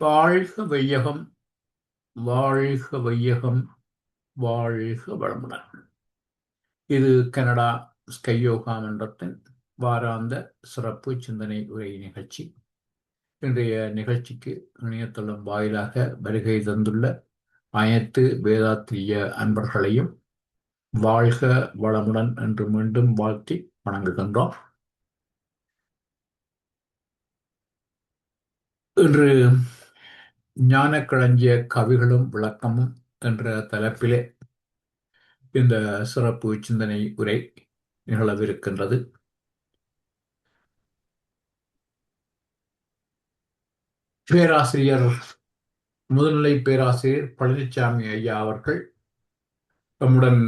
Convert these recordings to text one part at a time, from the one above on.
வாழ்க வையகம், வாழ்க வையகம், வாழ்க வளமுடன். இது கனடா ஸ்கை யோகா மன்றத்தின் வாராந்த சிறப்பு சிந்தனை உரை நிகழ்ச்சி. இன்றைய நிகழ்ச்சிக்கு இணையதளம் வாயிலாக வருகை தந்துள்ள அனைத்து வேதாத்திரிய அன்பர்களையும் வாழ்க வளமுடன் என்று மீண்டும் வாழ்த்தி வணங்குகின்றோம். இன்று ஞானக்களஞ்சிய கவிகளும் விளக்கமும் என்ற தலைப்பிலே இந்த சிறப்பு சிந்தனை உரை நிகழவிருக்கின்றது. பேராசிரியர், முதுநிலை பேராசிரியர் பழனிசாமி ஐயா அவர்கள் நம்முடன்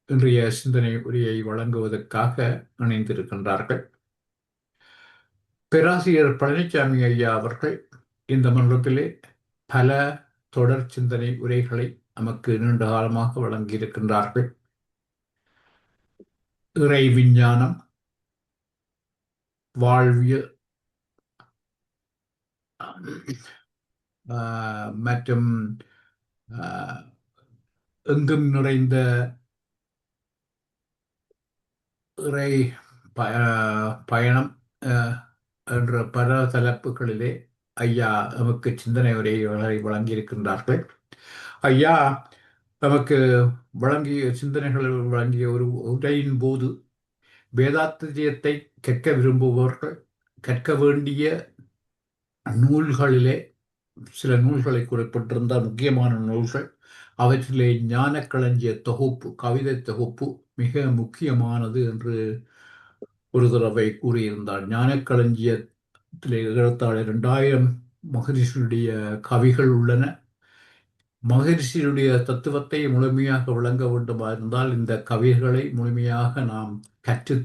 இன்றைய சிந்தனை உரையை வழங்குவதற்காக இணைந்திருக்கின்றார்கள். பேராசிரியர் பழனிசாமி ஐயா அவர்கள் இந்த மன்றத்திலே பல தொடர் சிந்தனை உரைகளை நமக்கு நீண்ட காலமாக வழங்கியிருக்கின்றார்கள். இறை விஞ்ஞானம், வாழ்வியல் மற்றும் எங்கும் நிறைந்த இறை பயணம் என்ற பல தலைப்புகளிலே ஐயா நமக்கு சிந்தனை உரைகளை வழங்கியிருக்கின்றார்கள். ஐயா நமக்கு வழங்கிய சிந்தனைகள் வழங்கிய ஒரு உரையின் போது வேதாத்திரியத்தை கற்க விரும்புபவர்கள் கற்க வேண்டிய நூல்களிலே சில நூல்களை குறிப்பிட்டிருந்த முக்கியமான நூல்கள், அவற்றிலே ஞானக்களஞ்சிய தொகுப்பு, கவிதை தொகுப்பு மிக முக்கியமானது என்று ஒரு தடவை கூறியிருந்தார். ஞானக்களஞ்சியத்திலே ஏறத்தாழ 2000 மகரிஷியுடைய கவிகள் உள்ளன. மகரிஷியுடைய தத்துவத்தை முழுமையாக விளங்க வேண்டுமாயிருந்தால் இந்த கவிகளை முழுமையாக நாம் கற்று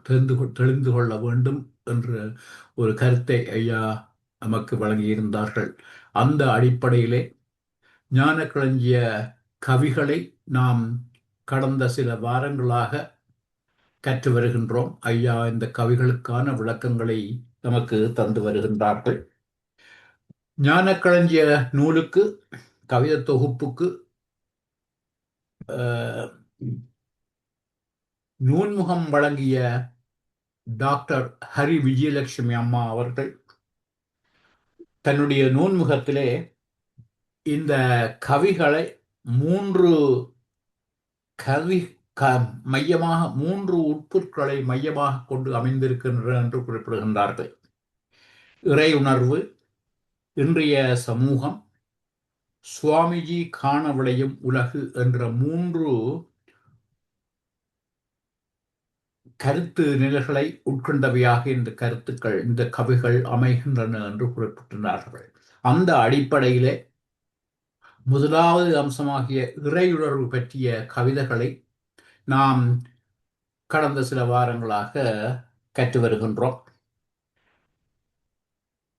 தெரிந்து கொள்ள வேண்டும் என்ற ஒரு கருத்தை ஐயா நமக்கு வழங்கியிருந்தார்கள். அந்த அடிப்படையிலே ஞானக்களஞ்சிய கவிகளை நாம் கடந்த சில வாரங்களாக கற்று வருகின்றோம். ஐயா இந்த கவிகளுக்கான விளக்கங்களை நமக்கு தந்து வருகின்றார்கள். ஞானக்களஞ்சிய நூலுக்கு, கவிதை தொகுப்புக்கு நூன்முகம் வழங்கிய டாக்டர் ஹரி விஜயலட்சுமி அம்மா அவர்கள் தன்னுடைய நூன்முகத்திலே இந்த கவிகளை மூன்று உட்பொருட்களை மையமாக கொண்டு அமைந்திருக்கின்றன என்று குறிப்பிடுகின்றார்கள். இறை உணர்வு, இன்றைய சமூகம், சுவாமிஜி காண விளையும் உலகு என்ற மூன்று கருத்து நிலைகளை உட்கொண்டவையாக இந்த கருத்துக்கள், இந்த கவிகள் அமைகின்றன என்று குறிப்பிட்டார்கள். அந்த அடிப்படையிலே முதலாவது அம்சமாகிய இறையுணர்வு பற்றிய கவிதைகளை நாம் கடந்த சில வாரங்களாக கற்று வருகின்றோம்.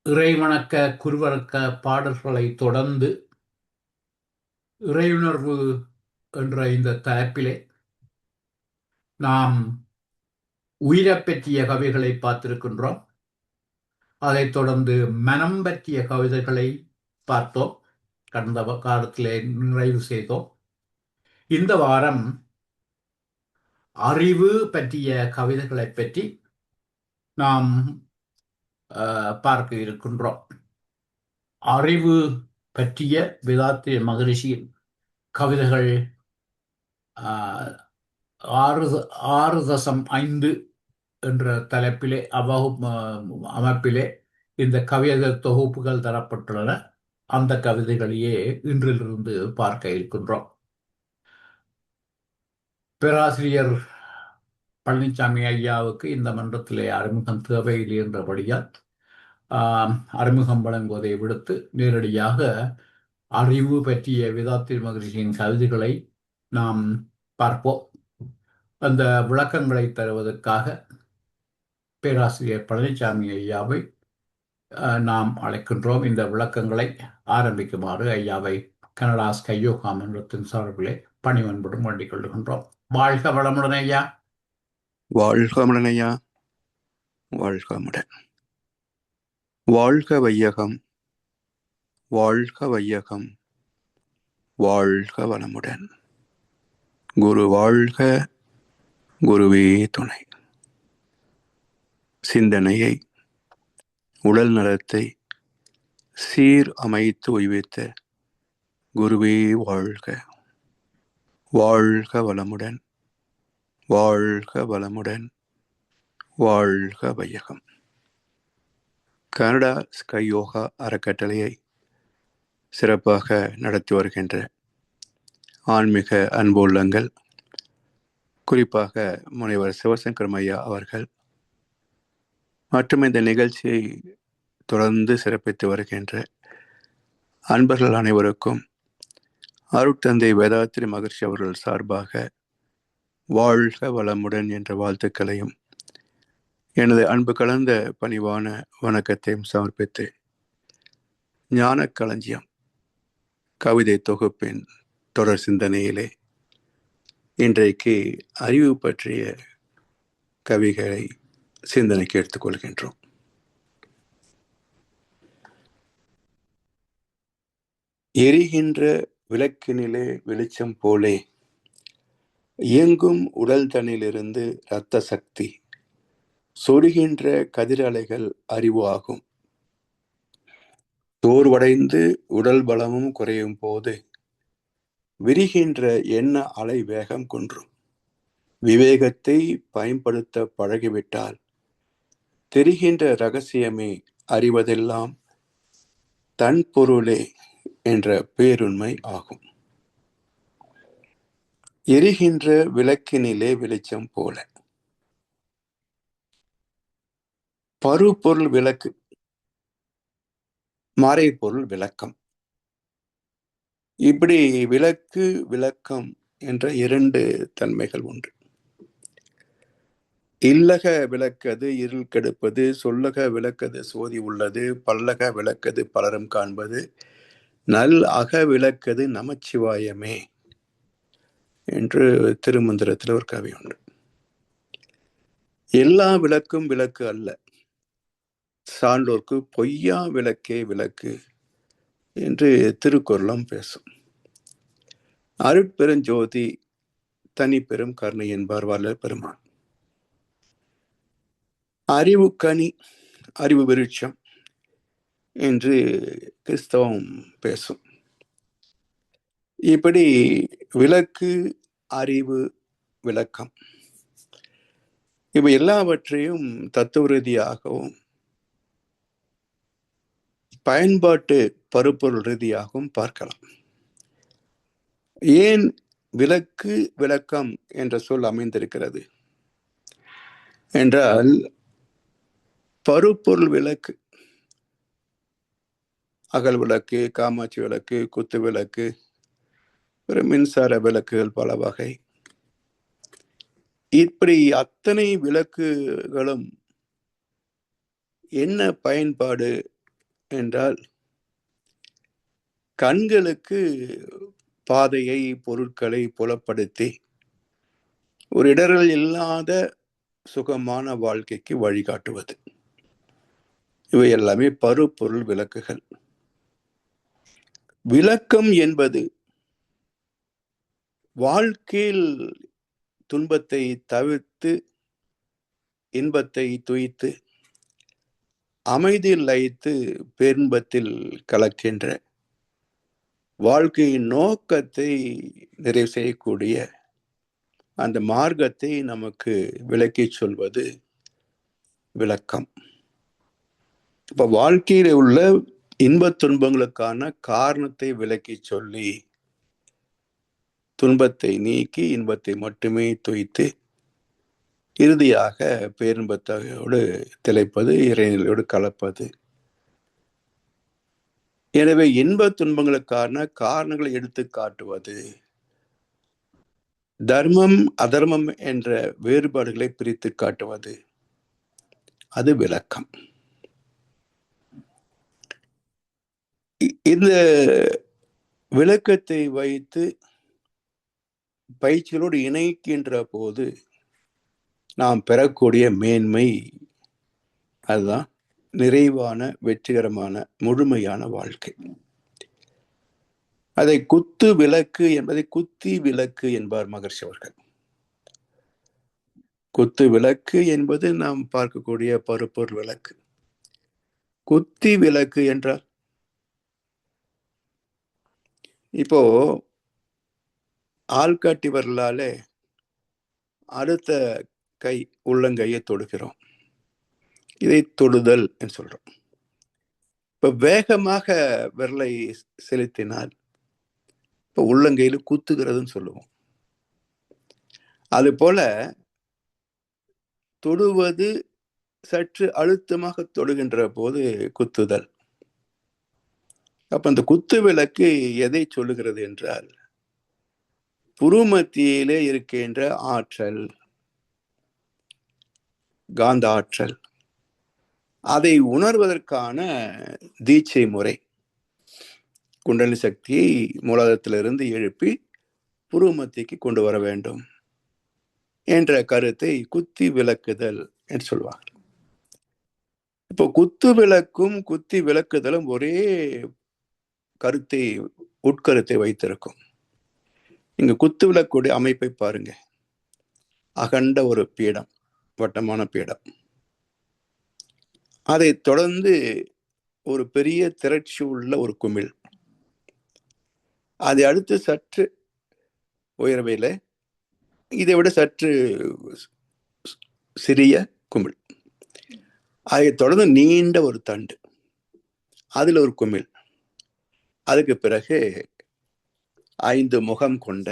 இறைவணக்க குருவணக்க பாடல்களை தொடர்ந்து இறையுணர்வு என்ற இந்த தலைப்பிலே நாம் உயிரை பற்றிய கவிகளை பார்த்திருக்கின்றோம். அதைத் தொடர்ந்து மனம் பற்றிய கவிதைகளை பார்த்தோம், கடந்த காலத்திலே நிறைவு செய்தோம். இந்த வாரம் அறிவு பற்றிய கவிதைகளை பற்றி நாம் பார்க்க இருக்கின்றோம். அறிவு பற்றிய வேதாத்திரிய மகரிஷியின் கவிதைகள் 6.5 என்ற தலைப்பிலே அமைப்பிலே இந்த கவிதை தொகுப்புகள் தரப்பட்டுள்ளன. அந்த கவிதைகளையே இன்றிலிருந்து பார்க்க இருக்கின்றோம். பேராசிரியர் பழனிசாமி ஐயாவுக்கு இந்த மன்றத்திலே அறிமுகம் தேவையில்லை என்றபடியால் அறிமுகம் வழங்குவதை விடுத்து நேரடியாக அறிவு பற்றிய வேதாத்திரிய மகரிஷியின் கவிதைகளை நாம் பார்ப்போம். அந்த விளக்கங்களை தருவதற்காக பேராசிரியர் பழனிசாமி ஐயாவை நாம் அழைக்கின்றோம். இந்த விளக்கங்களை ஆரம்பிக்குமாறு ஐயாவை கனடா ஸ்கை யோகா மன்றத்தின் சார்பிலே பணிவன்புடன் வேண்டிக் கொள்கின்றோம். வாழ்க வளமுடன் ஐயா. வாழ்க வளமுடன் ஐயா. வாழ்க வளமுடன். வாழ்க வையகம், வாழ்க வையகம், வாழ்க வளமுடன். குரு வாழ்க, குருவே துணை. சிந்தனையை, உடல் நலத்தை சீர் அமைத்து உய்வித்த குருவே வாழ்க. வாழ்க வளமுடன், வாழ்க வளமுடன், வாழ்க வையகம். கனடா ஸ்கை யோகா அறக்கட்டளையை சிறப்பாக நடத்தி வருகின்ற ஆன்மீக அன்பு உள்ளங்கள், குறிப்பாக முனைவர் சிவசங்கர் ஐயா அவர்கள் மற்றும் இந்த நிகழ்ச்சியை தொடர்ந்து சிறப்பித்து வருகின்ற அன்பர்கள் அனைவருக்கும் அருட்தந்தை வேதாத்திரி மகர்ஷி அவர்கள் சார்பாக வாழ்க வளமுடன் என்ற வாழ்த்துக்களையும் எனது அன்பு கலந்த பணிவான வணக்கத்தையும் சமர்ப்பித்து ஞான களஞ்சியம் கவிதை தொகுப்பின் தொடர் சிந்தனையிலே இன்றைக்கு அறிவு பற்றிய கவிகளை சிந்தனைக்கு எடுத்துக்கொள்கின்றோம். எரிகின்ற விளக்கினிலே வெளிச்சம் போலே இயங்கும் உடல் தன்னிலிருந்து இரத்த சக்தி சொருகின்ற கதிரலைகள் அறிவு ஆகும். சோர்வடைந்து உடல் பலமும் குறையும் போது விரிகின்ற எண்ண அலை வேகம் குன்றும். விவேகத்தை பயன்படுத்த பழகிவிட்டால் தெரிகின்ற இரகசியமே அறிவதெல்லாம் தன் பொருளே என்ற பேருண்மை ஆகும். எரிகின்ற விளக்கினிலே வெளிச்சம் போல. பருப்பொருள் விளக்கு, மறைபொருள் விளக்கம். இப்படி விளக்கு விளக்கம் என்ற இரண்டு தன்மைகள் உண்டு. இல்லக விளக்கது இருள் கெடுப்பது, சொல்லக விளக்கது சோதி உள்ளது, பல்லக விளக்கது பலரும் காண்பது, நல் அக விளக்கது நமச்சிவாயமே என்று திருமந்திரத்தில் ஒரு கவி உண்டு. எல்லா விளக்கும் விளக்கு அல்ல, சான்றோர்க்கு பொய்யா விளக்கே விளக்கு என்று திருக்குறளும் பேசும். அருட்பெருஞ்சோதி தனி பெரும் கருணை என்பார் வள்ளல் பெருமான். அறிவு கனி, அறிவு விருட்சம் என்று கிறிஸ்தவம் பேசும். இப்படி விளக்கு, அறிவு, விளக்கம் இவை எல்லாவற்றையும் தத்துவ ரீதியாகவும் பயன்பாட்டு பருப்பொருள் ரீதியாகவும் பார்க்கலாம். ஏன் விளக்கு விளக்கம் என்ற சொல் அமைந்திருக்கிறது என்றால், பருப்பொருள் விளக்கு, அகல் விளக்கு, காமாட்சி விளக்கு, குத்து விளக்கு, ஒரு மின்சார விளக்குகள் பல வகை. இப்படி அத்தனை விளக்குகளும் என்ன பயன்பாடு என்றால், கண்களுக்கு பாதையை, பொருட்களை புலப்படுத்தி ஒரு இடரல் இல்லாத சுகமான வாழ்க்கைக்கு வழிகாட்டுவது. இவை எல்லாமே பருப்பொருள் விளக்குகள். விளக்கம் என்பது வாழ்க்கையில் துன்பத்தை தவிர்த்து இன்பத்தை துய்த்து அமைதியில் லயித்து பேரின்பத்தில் கலக்கின்ற வாழ்க்கையின் நோக்கத்தை நிறைவு செய்யக்கூடிய அந்த மார்க்கத்தை நமக்கு விளக்கி சொல்வது விளக்கம். இப்ப வாழ்க்கையில் உள்ள இன்பத் துன்பங்களுக்கான காரணத்தை விளக்கி சொல்லி துன்பத்தை நீக்கி இன்பத்தை மட்டுமே துய்த்து இறுதியாக பேரின்பத்தோடு திளைப்பது, இறைநிலையோடு கலப்பது. எனவே இன்ப துன்பங்களுக்கான காரணங்களை எடுத்து காட்டுவது, தர்மம் அதர்மம் என்ற வேறுபாடுகளை பிரித்து காட்டுவது, அது விளக்கம். இந்த விளக்கத்தை வைத்து பயிற்சிகளோடு இணைக்கின்ற போது நாம் பெறக்கூடிய மேன்மை, அதுதான் நிறைவான, வெற்றிகரமான, முழுமையான வாழ்க்கை. அதை குத்து விளக்கு என்பதை குத்தி விளக்கு என்பார் மகர்ஷி அவர்கள். குத்து விளக்கு என்பது நாம் பார்க்கக்கூடிய பருப்பொருள் விளக்கு. குத்தி விளக்கு என்றால் இப்போ ஆள்காட்டி வரலாலே அடுத்த கை உள்ளங்கையை தொடுகிறோம். இதை தொடுதல் என்று சொல்றோம். இப்ப வேகமாக விரலை செலுத்தினால் இப்ப உள்ளங்கையில குத்துகிறதுன்னு சொல்லுவோம். அது போல தொடுவது சற்று அழுத்தமாக தொடுகின்ற போது குத்துதல். அப்ப அந்த குத்து விளக்கு எதை சொல்லுகிறது என்றால், புருமத்தியிலே இருக்கின்ற ஆற்றல், காந்த ஆற்றல், அதை உணர்வதற்கான தீட்சை முறை. குண்டலினி சக்தியை மூலாதாரத்திலிருந்து எழுப்பி புருமத்திக்கு கொண்டு வர வேண்டும் என்ற கருத்தை குத்தி விளக்குதல் என்று சொல்வார்கள். இப்போ குத்து விளக்கும் குத்தி விளக்குதலும் ஒரே கருத்தை, உட்கருத்தை வைத்திருக்கும். இங்க குத்து விளக்குடைய அமைப்பை பாருங்க. அகண்ட ஒரு பீடம், வட்டமான பீடம். அதை தொடர்ந்து ஒரு பெரிய திரட்சி உள்ள ஒரு குமிழ். அதை அடுத்து சற்று உயர்வையில இதை விட சற்று சிறிய குமிழ். அதை தொடர்ந்து நீண்ட ஒரு தண்டு, அதுல ஒரு குமிழ். அதுக்கு பிறகு 5 முகம் கொண்ட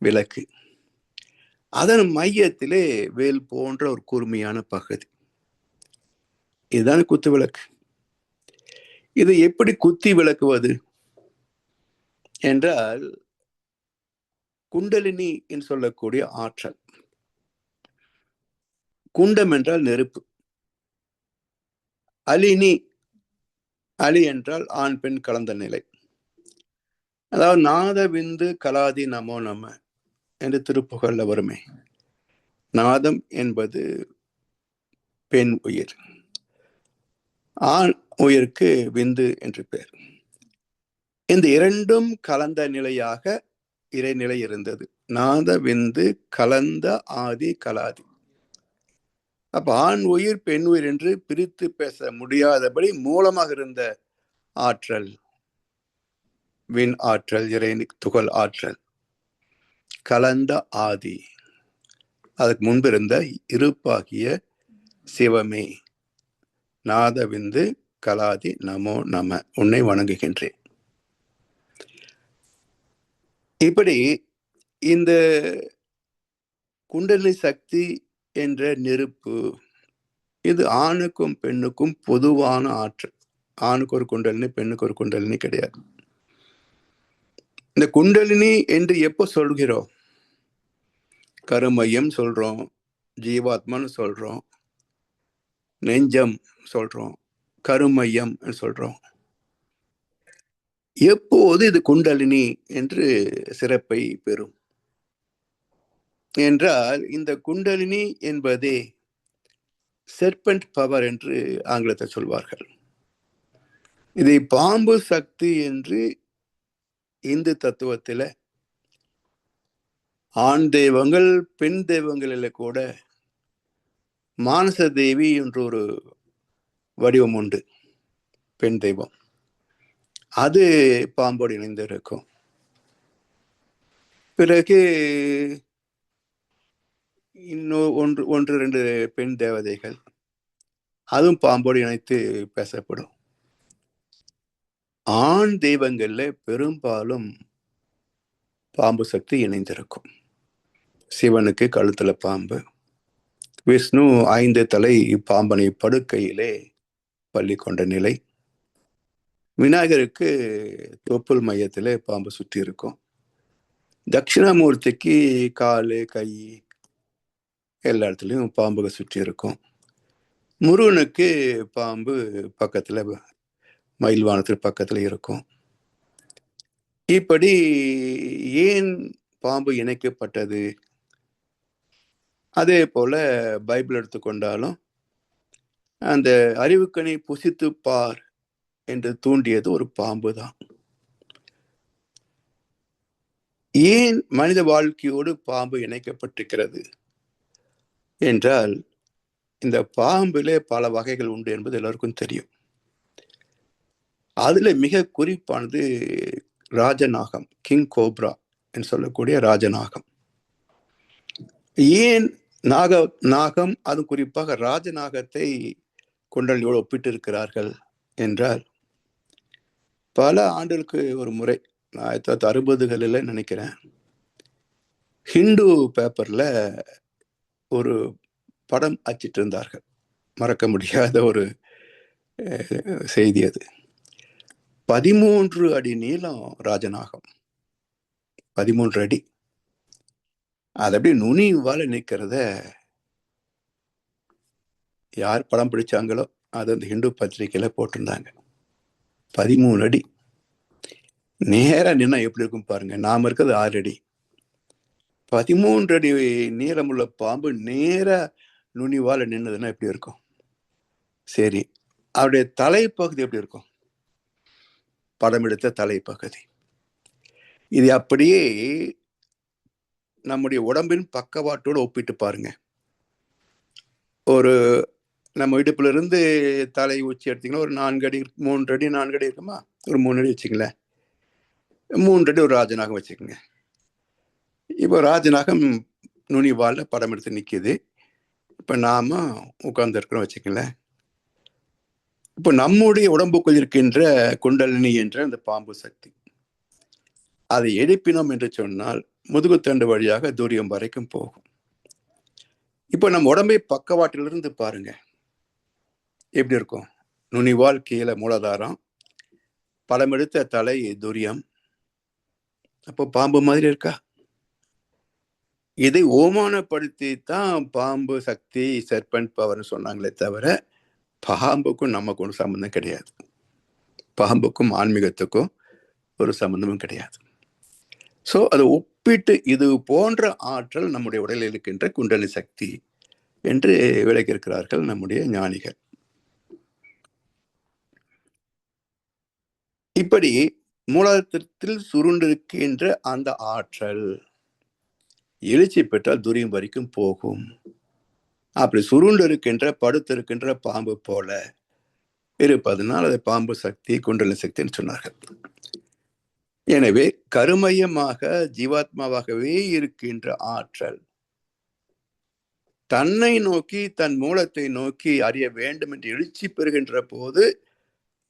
விளக்கு. அதன் மையத்திலே வேல் போன்ற ஒரு கூர்மையான பகுதி. இதுதான் குத்து விளக்கு. இதை எப்படி குத்தி விளக்குவது என்றால், குண்டலினி என்று சொல்லக்கூடிய ஆற்றல். குண்டம் என்றால் நெருப்பு. அலினி, அலி என்றால் ஆண் பெண் கலந்த நிலை. அதாவது நாத விந்து கலாதி நமோ நம என்று திருப்புகழ்ல வருமே. நாதம் என்பது பெண் உயிர், ஆண் உயிருக்கு விந்து என்று பெயர். இந்த இரண்டும் கலந்த நிலையாக இறைநிலை இருந்தது. நாத விந்து கலந்த ஆதி கலாதி. அப்ப ஆண் உயிர் பெண் உயிர் என்று பிரித்து பேச முடியாதபடி மூலமாக இருந்த ஆற்றல், விண் ஆற்றல், இறை துகள் ஆற்றல், கலந்த ஆதி. அதுக்கு முன்பு இருந்த இருப்பாகிய சிவமே. நாத விந்து கலாதி நமோ நம, உன்னை வணங்குகின்றேன். இப்படி இந்த குண்டலினி சக்தி என்ற நெருப்பு, இது ஆணுக்கும் பெண்ணுக்கும் பொதுவான ஆற்றல். ஆணுக்கு ஒரு குண்டலினி, பெண்ணுக்கு ஒரு குண்டலினி கிடையாது. இந்த குண்டலினி என்று எப்போ சொல்கிறோம்? கருமையம் சொல்றோம், ஜீவாத்மான்னு சொல்றோம், நெஞ்சம் சொல்றோம், கருமையம் சொல்றோம். எப்போது இது குண்டலினி என்று சிறப்பை பெறும் என்றால், இந்த குண்டலினி என்பதே செர்பென்ட் பவர் என்று ஆங்கிலத்தை சொல்வார்கள். இதை பாம்பு சக்தி என்று இந்து தத்துவத்தில் ஆண் தெய்வங்கள் பெண் தெய்வங்களில் கூட மானச தேவி என்ற ஒரு வடிவம் உண்டு, பெண் தெய்வம். அது பாம்போடு இணைந்து இருக்கும். பிறகு இன்னும் ஒன்று ரெண்டு பெண் தேவதைகள், அதுவும் பாம்போடு இணைத்து பேசப்படும். ஆண் தெய்வங்கள்ல பெரும்பாலும் பாம்பு சக்தி இணைந்திருக்கும். சிவனுக்கு கழுத்துல பாம்பு, விஷ்ணு 5 தலை பாம்பனை படுக்கையிலே பள்ளி கொண்ட நிலை, விநாயகருக்கு தொப்புள் மையத்திலே பாம்பு சுற்றி இருக்கும், தட்சிணாமூர்த்திக்கு காலு கை எல்லா இடத்துலையும் பாம்புக சுற்றி இருக்கும், முருகனுக்கு பாம்பு பக்கத்துல மயில்வானத்துக்கு பக்கத்துல இருக்கும். இப்படி ஏன் பாம்பு இணைக்கப்பட்டது? அதே போல பைபிள் எடுத்துக்கொண்டாலும் அந்த அறிவுக்கணி புசித்து பார் என்று தூண்டியது ஒரு பாம்பு தான். ஏன் மனித வாழ்க்கையோடு பாம்பு இணைக்கப்பட்டிருக்கிறது என்றால், இந்த பாம்பிலே பல வகைகள் உண்டு என்பது எல்லாருக்கும் தெரியும். அதுல மிக குறிப்பானது ராஜநாகம், கிங் கோப்ரா என்று சொல்லக்கூடிய ராஜநாகம். ஏன் நாகம், அது குறிப்பாக ராஜநாகத்தை குண்டலினியோடு ஒப்பிட்டு இருக்கிறார்கள் என்றால், பல ஆண்டுகளுக்கு ஒரு முறை 1960களில் நினைக்கிறேன், ஹிந்து பேப்பர்ல ஒரு படம் அச்சிட்டு இருந்தார்கள். மறக்க முடியாத ஒரு செய்தி அது. 13 அடி நீளம் ராஜநாகம், 13 அடி. அது அப்படியே நுனிவால நிற்கிறத யார் படம் பிடிச்சாங்களோ அது அந்த ஹிந்து பத்திரிகையில போட்டிருந்தாங்க. 13 அடி நேரா நின்னா எப்படி இருக்கும் பாருங்க. நாம இருக்கிறது 6 அடி. 13 அடி நீளமுள்ள பாம்பு நேரா நுனிவால நின்னதுன்னா எப்படி இருக்கும்? சரி, அவருடைய தலைப்பகுதி எப்படி இருக்கும்? படம் எடுத்த தலைப்பகுதி. இது அப்படியே நம்முடைய உடம்பின் பக்கவாட்டோடு ஒப்பிட்டு பாருங்க. ஒரு நம்ம இடுப்புல இருந்து தலை உச்சி எடுத்தீங்கன்னா ஒரு 4 அடி, 3 அடி 4 அடி இருக்குமா? ஒரு 3 அடி வச்சுங்களேன். 3 அடி ஒரு ராஜநாகம் வச்சுக்கோங்க. இப்போ ராஜநாகம் நுனிவால படம் எடுத்து நிக்குது. இப்ப நாம உட்கார்ந்து இருக்கிறோம் வச்சுக்கங்களேன். இப்போ நம்முடைய உடம்புக்குள் இருக்கின்ற குண்டலினி என்ற அந்த பாம்பு சக்தி, அதை எழுப்பினோம் என்று சொன்னால் முதுகுத்தண்டு வழியாக தூரியம் வரைக்கும் போகும். இப்போ நம்ம உடம்பை பக்கவாட்டிலிருந்து பாருங்க, எப்படி இருக்கும்? நுனிவால் கீழே மூலாதாரம், படம் எடுத்த தலை துரியம். அப்போ பாம்பு மாதிரி இருக்கா? இதை ஓமானப்படுத்தி தான் பாம்பு சக்தி, சர்பன்ட் பவர்னு சொன்னாங்களே தவிர, பாம்புக்கும் நமக்கு ஒரு சம்பந்தம் கிடையாது. பாம்புக்கும் ஆன்மீகத்துக்கும் ஒரு சம்பந்தமும் கிடையாது. ஸோ அதை ஒப்பிட்டு இது போன்ற ஆற்றல் நம்முடைய உடலில் இருக்கின்ற குண்டலி சக்தி என்று விளக்கியிருக்கிறார்கள் நம்முடைய ஞானிகள். இப்படி மூலாதாரத்தில் சுருண்டிருக்கின்ற அந்த ஆற்றல் எழுச்சி பெற்றால் துரியம் வரைக்கும் போகும். அப்படி சுருண்டு இருக்கின்ற படுத்திருக்கின்ற பாம்பு போல இருப்பதனால் அதை பாம்பு சக்தி, குண்டலினி சக்தின்னு சொன்னார்கள். எனவே கருமையமாக ஜீவாத்மாவாகவே இருக்கின்ற ஆற்றல் தன்னை நோக்கி, தன் மூலத்தை நோக்கி அறிய வேண்டும் என்று எழுச்சி பெறுகின்ற போது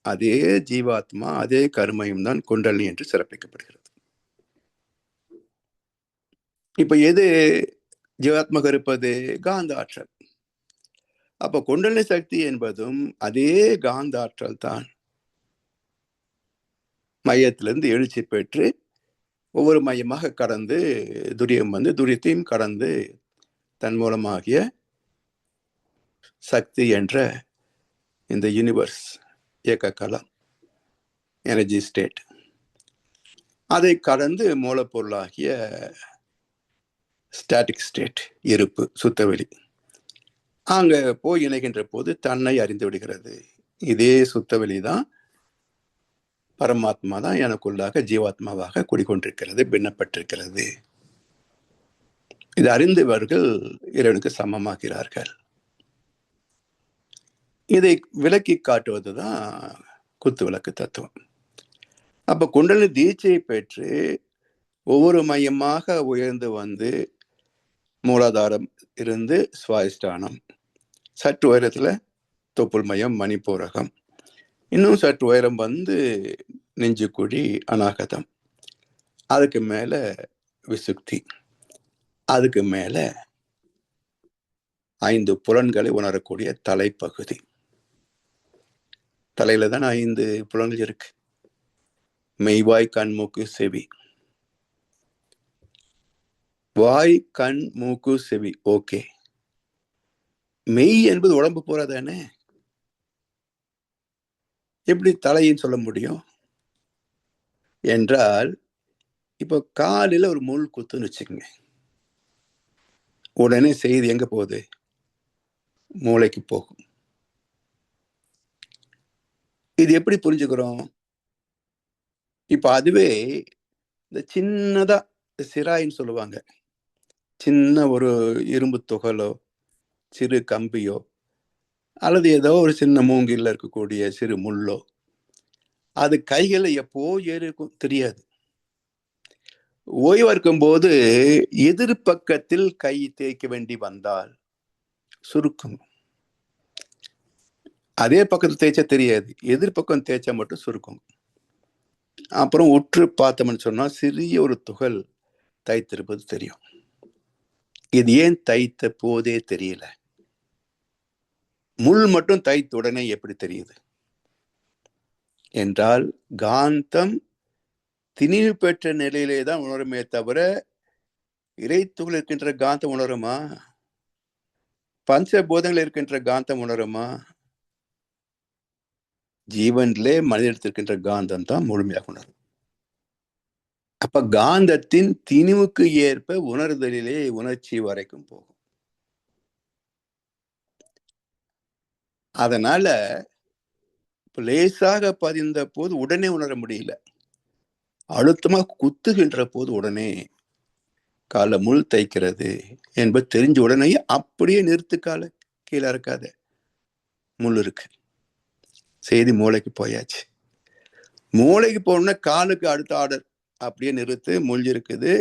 அதே ஜீவாத்மா, அதே கருமையும் தான் குண்டலினி என்று சிறப்பிக்கப்படுகிறது. இப்ப எது ஜீவாத்மாக இருப்பது? காந்த ஆற்றல். அப்ப குண்டலினி சக்தி என்பதும் அதே காந்த ஆற்றல் தான். மையத்திலிருந்து எழுச்சி பெற்று ஒவ்வொரு மையமாக கடந்து துரியம் வந்து, துரியத்தையும் கடந்து தன் மூலமாகிய சக்தி என்ற இந்த யூனிவர்ஸ் இயக்க களம், எனர்ஜி ஸ்டேட், அதை கடந்து மூலப்பொருளாகிய ஸ்டாட்டிக் ஸ்டேட், இருப்பு, சுத்தவெளி, அங்க போய் இணைகின்ற போது தன்னை அறிந்து விடுகிறது. இதே சுத்தவெளி தான், பரமாத்மா தான் எனக்குள்ளாக ஜீவாத்மாவாக குடிக்கொண்டிருக்கிறது, பின்னப்பட்டிருக்கிறது. இது அறிந்தவர்கள் இறைவனுக்கு சமமாகிறார்கள். இதை விளக்கி காட்டுவதுதான் குத்து விளக்கு தத்துவம். அப்ப குண்டலினி தீட்சையை பெற்று ஒவ்வொரு மையமாக உயர்ந்து வந்து மூலாதாரம் இருந்து சுவாதிஷ்டானம், சற்று உயரத்துல தொப்புள் மையம், மணிப்பூரகம், இன்னும் சற்று உயரம் வந்து நெஞ்சுக்குழி, அநாகதம், அதுக்கு மேல விசுக்தி, அதுக்கு மேல 5 புலன்களை உணரக்கூடிய தலைப்பகுதி. தலையில தான் 5 புலன்கள் இருக்கு. மெய்வாய், கண், மூக்கு, செவி. வாய், கண், மூக்கு, செவி, ஓகே. மெய் என்பது உடம்பு போறதானே, எப்படி தலைன்னு சொல்ல முடியும் என்றால், இப்போ காலில் ஒரு முள் குத்துன்னு வச்சுக்கோங்க, உடனே செய்தி எங்க போகுது? மூளைக்கு போகும். இது எப்படி புரிஞ்சுக்கிறோம்? இப்ப அதுவே இந்த சின்னதா சிராயின்னு சொல்லுவாங்க. சின்ன ஒரு இரும்பு துகளோ சிறு கம்பியோ அல்லது ஏதோ ஒரு சின்ன மூங்கில்ல இருக்கக்கூடிய சிறு முள்ளோ அது கைகளை எப்போ ஏறி இருக்கும் தெரியாது. ஓய்வா இருக்கும்போது எதிர்பக்கத்தில் கை தேய்க்க வேண்டி வந்தால் சுருக்கும். அதே பக்கத்தில் தேய்ச்சா தெரியாது, எதிர்பக்கம் தேய்ச்சா மட்டும் சுருக்கும். அப்புறம் உற்று பார்த்தோம்னு சொன்னா சிறிய ஒரு துகள் தைத்திருப்பது தெரியும். இது ஏன் தைத்த போதே தெரியல? முள் மட்டும் தைத்த உடனே எப்படி தெரியுது என்றால், காந்தம் திணிவு பெற்ற நிலையிலே தான் உணருமே தவிர இறைத்துகள் இருக்கின்ற காந்தம் உணருமா? பஞ்சபூதங்கள் இருக்கின்ற காந்தம் உணருமா? ஜீவனிலே மனிதத்தில் இருக்கின்ற காந்தம் தான் முழுமையாக உணரும். அப்ப காந்தத்தின் திணிவுக்கு ஏற்ப உணர்தலிலே உணர்ச்சி வரைக்கும் போகும். அதனால லேசாக பதிந்த போது உடனே உணர முடியல, அழுத்தமா குத்துகின்ற போது உடனே கால முள் தைக்கிறது என்பது தெரிஞ்ச உடனே அப்படியே நிறுத்து, கால கீழே இருக்காத, முள் இருக்கு. செய்தி மூளைக்கு போயாச்சு. மூளைக்கு போன காலுக்கு அடுத்த ஆர்டர், அப்படியே நிறுத்து, முள் இருக்குது,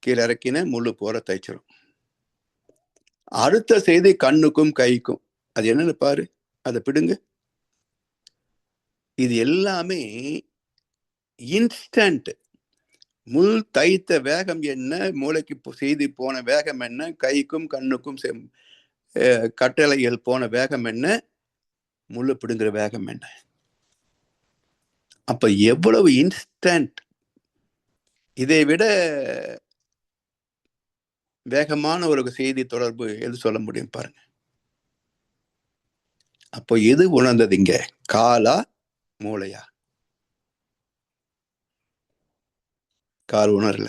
கீழே இறக்கின முள்ளு போற தைச்சிரும். அடுத்த செய்தி கண்ணுக்கும் கைக்கும், அது என்னன்னு பாரு, அதை பிடுங்க. இது எல்லாமே இன்ஸ்டன்ட். முள் தைத்த வேகம் என்ன, மூளைக்கு செய்தி போன வேகம் என்ன, கைக்கும் கண்ணுக்கும் கட்டளைகள் போன வேகம் என்ன, முள்ளு பிடுங்குற வேகம் என்ன. அப்ப எவ்வளவு இன்ஸ்டன்ட்! இதை விட வேகமான ஒரு செய்தி தொடர்பு எது சொல்ல முடியும் பாருங்க. அப்போ எது உணர்ந்தது இங்க, காலா மூளையா? கால் உணரல.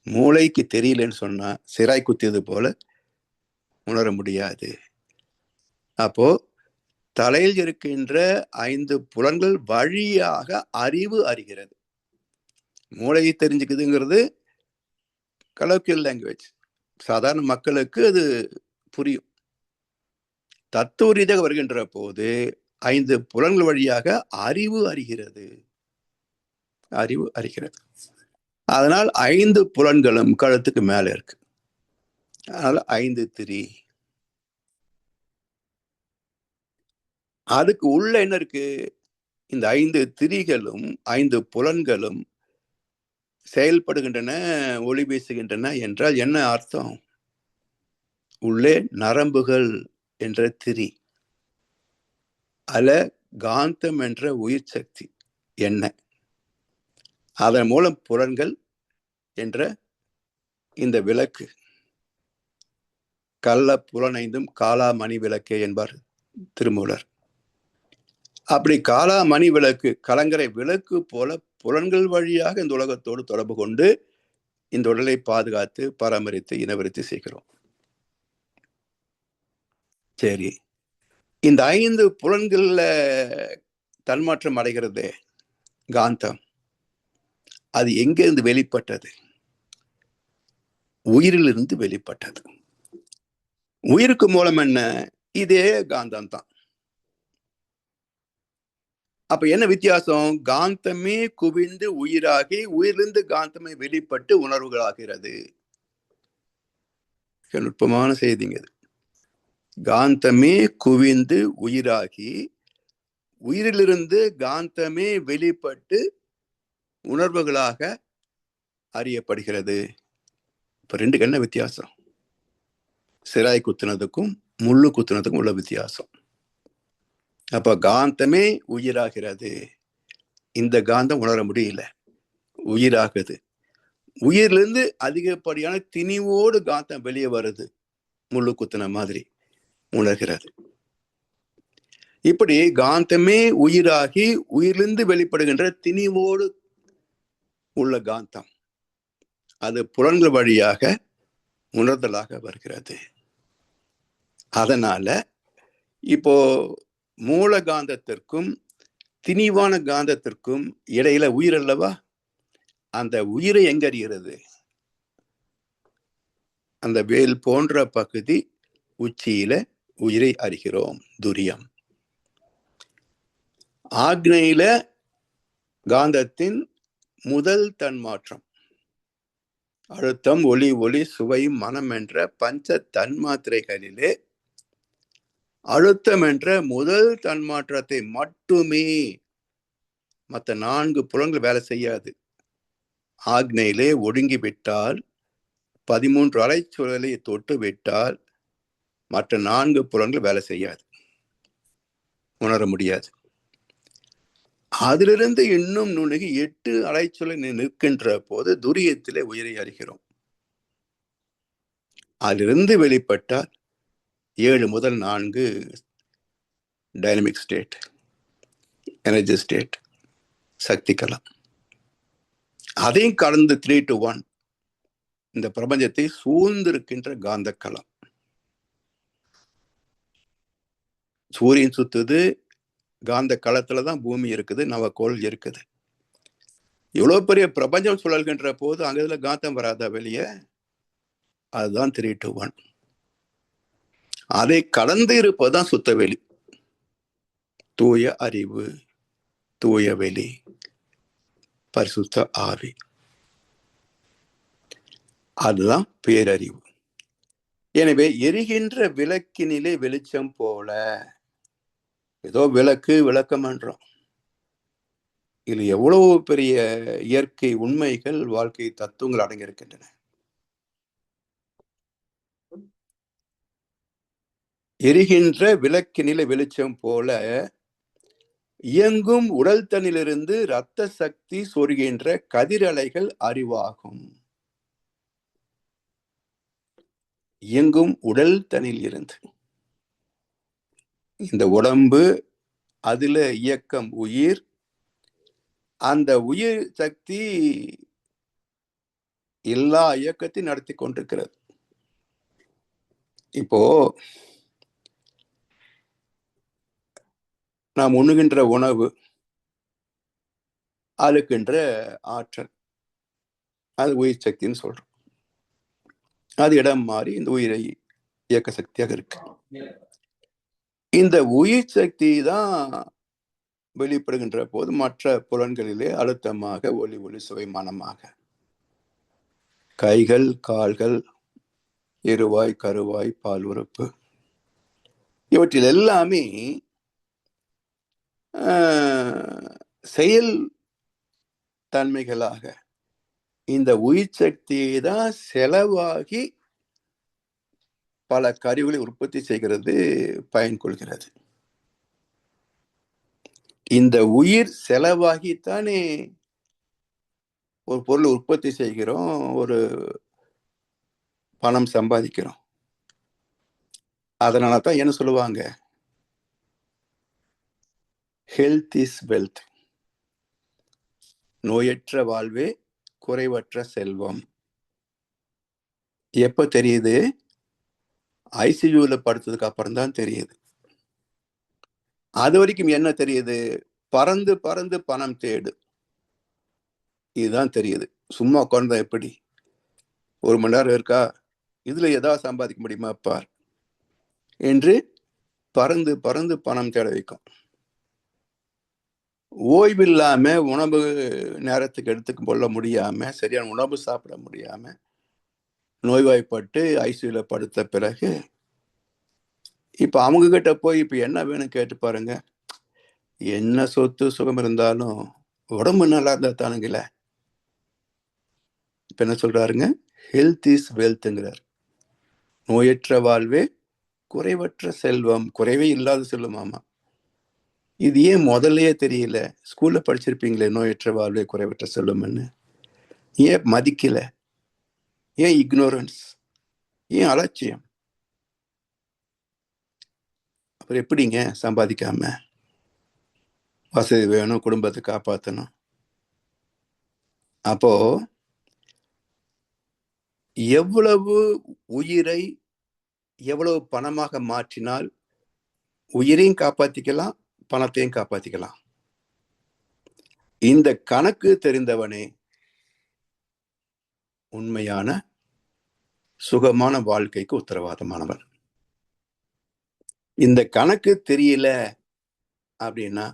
மூளைக்கு தெரியலன்னு சொன்னா சிராய் குத்தியது போல உணர முடியாது. அப்போ தலையில் இருக்கின்ற 5 புலன்கள் வழியாக அறிவு அறிகிறது. மூளையை தெரிஞ்சுக்குதுங்கிறது கலோக்கியல் லாங்குவேஜ், சாதாரண மக்களுக்கு அது புரியும். தத்துவ ரீதியாக வருகின்ற போது 5 புலன்கள் வழியாக அறிவு அறிகிறது. அறிவு அறிகிறது. அதனால் 5 புலன்களும் கழுத்துக்கு மேல இருக்கு. அதனால 5 திரி. அதுக்கு உள்ள என்ன இருக்கு? இந்த 5 திரிகளும் 5 புலன்களும் செயல்படுகின்றன, ஒளி வீசுகின்றன என்றால் என்ன அர்த்தம்? உள்ளே நரம்புகள் என்ற திரி, அல்ல காந்தம் என்ற உயிர் சக்தி என்ன, அதன் மூலம் புலன்கள் என்ற இந்த விளக்கு, கள்ள புலனைந்தும் காலா மணி விளக்கே என்பார் திருமூலர். அப்படி காலா மணி விளக்கு, கலங்கரை விளக்கு போல புலன்கள் வழியாக இந்த உலகத்தோடு தொடர்பு கொண்டு இந்த உடலை பாதுகாத்து பராமரித்து இனவருத்தி செய்கிறோம். சரி, இந்த 5 புலன்கள்ல தன்மாற்றம் அடைகிறது காந்தம், அது எங்கிருந்து வெளிப்பட்டது? உயிரிலிருந்து வெளிப்பட்டது. உயிருக்கு மூலம் என்ன? இதே காந்தம் தான். அப்ப என்ன வித்தியாசம்? காந்தமே குவிந்து உயிராகி, உயிரிலிருந்து காந்தமே வெளிப்பட்டு உணர்வுகளாகிறது. நுட்பமான செய்திங்க இது. காந்தமே குவிந்து உயிராகி, உயிரிலிருந்து காந்தமே வெளிப்பட்டு உணர்வுகளாக அறியப்படுகிறது. இப்ப ரெண்டுக்கு என்ன வித்தியாசம்? சிராய் குத்துனதுக்கும் முள்ளு குத்துனதுக்கும் உள்ள வித்தியாசம். அப்ப காந்தமே உயிராகிறது. இந்த காந்தம் உணர முடியல, உயிராகுது. உயிரிலிருந்து அதிகப்படியான திணிவோடு காந்தம் வெளியே வருது, முள்ளு குத்துன மாதிரி உணர்கிறது. இப்படி காந்தமே உயிராகி உயிரிலிருந்து வெளிப்படுகின்ற திணிவோடு உள்ள காந்தம், அது புலன்கள் வழியாக உணர்தலாக வருகிறது. அதனால இப்போ மூல காந்தத்திற்கும் திணிவான காந்தத்திற்கும் இடையில உயிர் அல்லவா? அந்த உயிரை எங்க அறிகிறது? அந்த வேல் போன்ற பகுதி உச்சியில உயிரை அறிகிறோம், துரியம். ஆக்னையில காந்தத்தின் முதல் தன்மாற்றம், அழுத்தம், ஒளி, ஒளி, சுவை, மனம் என்ற பஞ்ச தன்மாத்திரைகளிலே அழுத்தம் என்ற முதல் தன்மாற்றத்தை மட்டுமே, மற்ற 4 புலன்கள் வேலை செய்யாது. ஆக்னையிலே ஒடுங்கி விட்டால், 13 அலைச்சுழலை தொட்டு விட்டால் மற்ற 4 புலன்கள் வேலை செய்யாது, உணர முடியாது. அதிலிருந்து இன்னும் நுணுகி 8 அலைச்சுழலை நிற்கின்ற போது துரியத்திலே உயிரை அறிகிறோம். அதிலிருந்து வெளிப்பட்டால் 7 முதல் 4 டைனமிக் ஸ்டேட், எனர்ஜி ஸ்டேட், சக்தி களம். அதையும் கடந்து 3 to 1 இந்த பிரபஞ்சத்தை சூழ்ந்திருக்கின்ற காந்த களம். சூரியன் சுத்துது, காந்த களத்துலதான் பூமி இருக்குது, நவக்கோள் இருக்குது. இவ்வளவு பெரிய பிரபஞ்சம் சுழல்கின்ற போது அங்க இதுல காந்தம் வராதா வெளியே? அதுதான் 3 to 1. அதை கடந்து இருப்பதுதான் சுத்தவெளி, தூய அறிவு, தூய வெளி, பரிசுத்த ஆவி. அதுதான் பேரறிவு. எனவே எரிகின்ற விளக்கினிலே வெளிச்சம் போல, ஏதோ விளக்கு விளக்கம் என்றோம், இது எவ்வளவு பெரிய இயற்கை உண்மைகள், வாழ்க்கை தத்துவங்கள் அடங்கியிருக்கின்றன. எரிகின்ற விளக்கினிலே வெளிச்சம் போல இயங்கும் உடல் தன்னிலிருந்து இரத்த சக்தி சொருகின்ற கதிரலைகள் அறிவாகும். இயங்கும் உடல் தனில் இருந்து இந்த உடம்பு, அதுல இயக்கம் உயிர், அந்த உயிர் சக்தி எல்லா இயக்கத்தையும் நடத்தி கொண்டிருக்கிறது. இப்போ நாம் உண்ணுகின்ற உணவு, அழுக்கின்ற ஆற்றல், அது உயிர் சக்தின்னு சொல்றோம். அது இடம் மாறி இந்த உயிரை இயக்க சக்தியாக இருக்கு. இந்த உயிர் சக்தி தான் வெளிப்படுகின்ற போது மற்ற புலன்களிலே அழுத்தமாக, ஒளி, ஒளி, சுவை, மனமாக, கைகள், கால்கள், இருவாய், கருவாய், பால் உறுப்பு, இவற்றில் எல்லாமே செயல் தன்மைகளாக இந்த உயிர் சக்தியை தான் செலவாகி பல கருவிகளை உற்பத்தி செய்கிறது, பயன் கொள்கிறது. இந்த உயிர் செலவாகித்தானே ஒரு பொருளை உற்பத்தி செய்கிறோம், ஒரு பணம் சம்பாதிக்கிறோம். அதனால தான் என்ன சொல்லுவாங்க, ஹெல்த் இஸ் வெல்த், நோயற்ற வாழ்வே குறைவற்ற செல்வம். எப்ப தெரியுது? ஐசியூல படுத்ததுக்கு அப்புறம் தான் தெரியுது. அது வரைக்கும் என்ன தெரியுது? பறந்து பறந்து பணம் தேடு, இதுதான் தெரியுது. சும்மா உட்கார்ந்தா எப்படி? 1 மணி நேரம் இருக்கா, இதுல ஏதாவது சம்பாதிக்க முடியுமா பார் என்று பறந்து பறந்து பணம் தேட வைக்கும். ஓய்வில்லாம, உணவு நேரத்துக்கு எடுத்துக்க கொள்ள முடியாம, சரியான உணவு சாப்பிட முடியாம, நோய்வாய்ப்பட்டு ஐசியூல படுத்த பிறகு இப்ப அவங்க கிட்ட போய் இப்ப என்ன வேணும் கேட்டு பாருங்க. என்ன சொத்து சுகம் இருந்தாலும் உடம்பு நல்லா இருந்தா தானுங்கள. இப்ப என்ன சொல்றாருங்க? ஹெல்த் இஸ் வெல்த்ங்கிறார். நோயற்ற வாழ்வே குறைவற்ற செல்வம், குறைவே இல்லாத செல்வமாமா. இது ஏன் முதல்லயே தெரியல? ஸ்கூல்ல படிச்சிருப்பீங்களே, நோயற்ற வாழ்வே குறைவற்ற செல்வம்னு. ஏன் மதிக்கல? ஏன் இக்னோரன்ஸ்? ஏன் அலட்சியம்? அப்புறம் எப்படிங்க சம்பாதிக்காம? வசதி வேணும், குடும்பத்தை காப்பாற்றணும். அப்போ எவ்வளவு உயிரை எவ்வளவு பணமாக மாற்றினால் உயிரையும் காப்பாத்திக்கலாம், பணத்தையும் காப்பாத்திக்கலாம். இந்த கணக்கு தெரிந்தவனே உண்மையான சுகமான வாழ்க்கைக்கு உத்தரவாதமானவன். இந்த கணக்கு தெரியல அப்படின்னா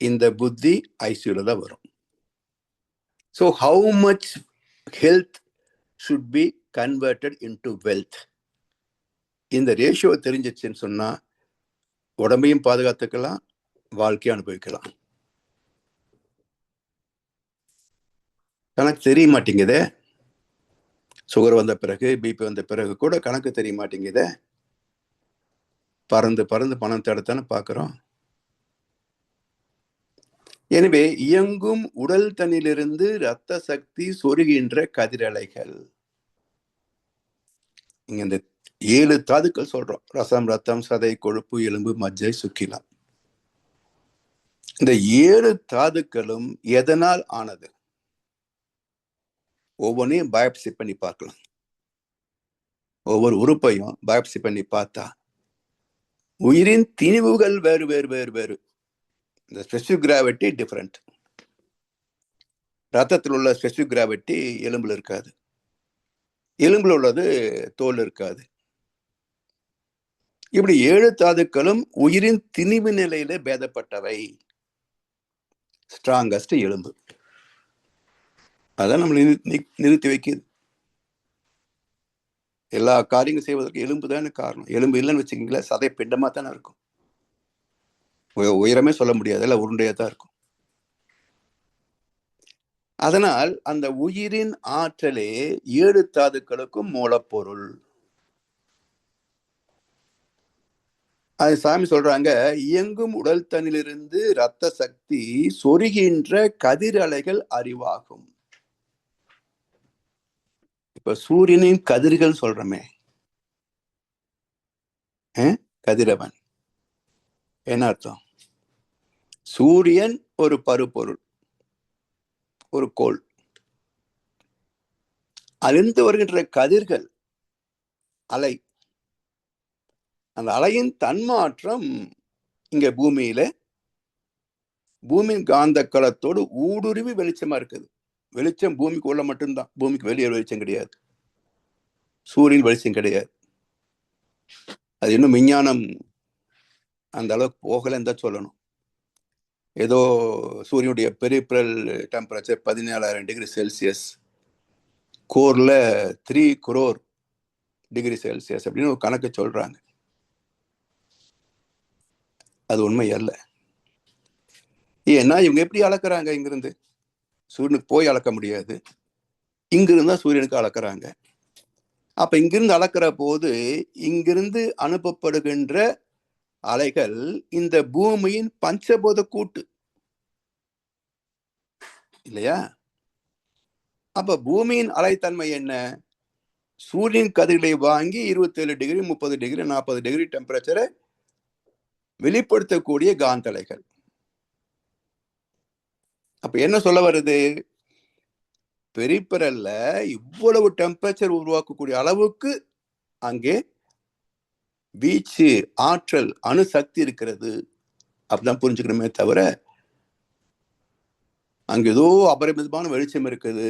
இந்த புத்தி ஐசியூல தான் வரும். So how much health should be converted into wealth. இந்த ரேஷியோ தெரிஞ்சிச்சுன்னு சொன்னா உடம்பையும் பாதுகாத்துக்கலாம், வாழ்க்கையை அனுபவிக்கலாம். கணக்கு தெரிய மாட்டேங்குதே. சுகர் வந்த பிறகு, பிபி வந்த பிறகு கூட கணக்கு தெரிய மாட்டேங்குதே. பறந்து பறந்து பணம் தேடத்தானே பார்க்கிறோம். எனவே இயங்கும் உடல் தன்னிலிருந்து இரத்த சக்தி சொருகின்ற கதிரலைகள். இங்க இந்த 7 தாதுக்கள் சொல்றோம். ரசம், ரத்தம், சதை, கொழுப்பு, எலும்பு, மஜ்ஜை, சுக்கிலம். இந்த 7 தாதுக்களும் எதனால் ஆனது? ஒவ்வொன்றையும் பயாப்சி பண்ணி பார்க்கலாம். ஒவ்வொரு உறுப்பையும் பயாப்சி பண்ணி பார்த்தா உயிரின் திணிவுகள் வேறு வேறு வேறு வேறு. இந்த ஸ்பெசிபிக் கிராவிட்டி டிஃபரெண்ட். ரத்தத்தில் உள்ள ஸ்பெசிபிக் கிராவிட்டி எலும்புல இருக்காது, எலும்புல உள்ளது தோல் இருக்காது. இப்படி 7 தாதுக்களும் உயிரின் திணிவு நிலையில பேதப்பட்டவை. ஸ்ட்ராங்கஸ்ட் எலும்பு. அதான் நம்மளை நிறுத்தி வைக்குது. எல்லா காரியங்களும் செய்வதற்கு எலும்பு தானே காரணம். எலும்பு இல்லைன்னு வச்சுக்கீங்களேன், சதை பிண்டமா தானே இருக்கும். உயரமே சொல்ல முடியாது, எல்லாம் உருண்டையா தான் இருக்கும். அதனால் அந்த உயிரின் ஆற்றலே 7 தாதுக்களுக்கும் மூலப்பொருள். அது சாமி சொல்றாங்க, இயங்கும் உடல் தன்னிலிருந்து இரத்த சக்தி சொருகின்ற கதிரலைகள் அறிவாகும். இப்ப சூரியனின் கதிர்கள் சொல்றமே, கதிரவன் என்ன அர்த்தம்? சூரியன் ஒரு பருப்பொருள், ஒரு கோள். அழிந்து வருகின்ற கதிர்கள் அலை. அந்த அலையின் தன்மாற்றம் இங்க பூமியில பூமியின் காந்த களத்தோடு ஊடுருவி வெளிச்சமா இருக்குது. வெளிச்சம் பூமிக்கு உள்ள மட்டும்தான், பூமிக்கு வெளியே வெளிச்சம் கிடையாது. சூரியன் வெளிச்சம் கிடையாது. அது இன்னும் விஞ்ஞானம் அந்த அளவுக்கு போகலன்னு தான் சொல்லணும். ஏதோ சூரியனுடைய பெரிப்ரல் டெம்பரேச்சர் 17,000 டிகிரி செல்சியஸ், கோர்ல 3 crore டிகிரி செல்சியஸ் அப்படின்னு ஒரு கணக்கு சொல்றாங்க. அது உண்மை அல்ல. ஏன்னா இவங்க எப்படி அளக்குறாங்க? இங்கிருந்து சூரியனுக்கு போய் அளக்க முடியாது, இங்கிருந்து தான் சூரியனுக்கு அளக்குறாங்க. அப்ப இங்கிருந்து அளக்கிற போது இங்கிருந்து அனுப்பப்படுகின்ற அலைகள் இந்த பூமியின் பஞ்சபூத கூட்டு இல்லையா? அப்ப பூமியின் அலைத்தன்மை என்ன? சூரியன் கதிர்களை வாங்கி 27 டிகிரி, 30 டிகிரி, 40 டிகிரி டெம்பரேச்சரை வெளிப்படுத்தக்கூடிய காந்தலைகள். அப்ப என்ன சொல்ல வருது? பெரிபரல்ல இவ்வளவு டெம்பரேச்சர் உருவாக்கக்கூடிய அளவுக்கு அங்கே வீச்சு, ஆற்றல், அணுசக்தி இருக்கிறது. அப்படிதான் புரிஞ்சுக்கணுமே தவிர அங்க ஏதோ அபரிமிதமான வெளிச்சம் இருக்குது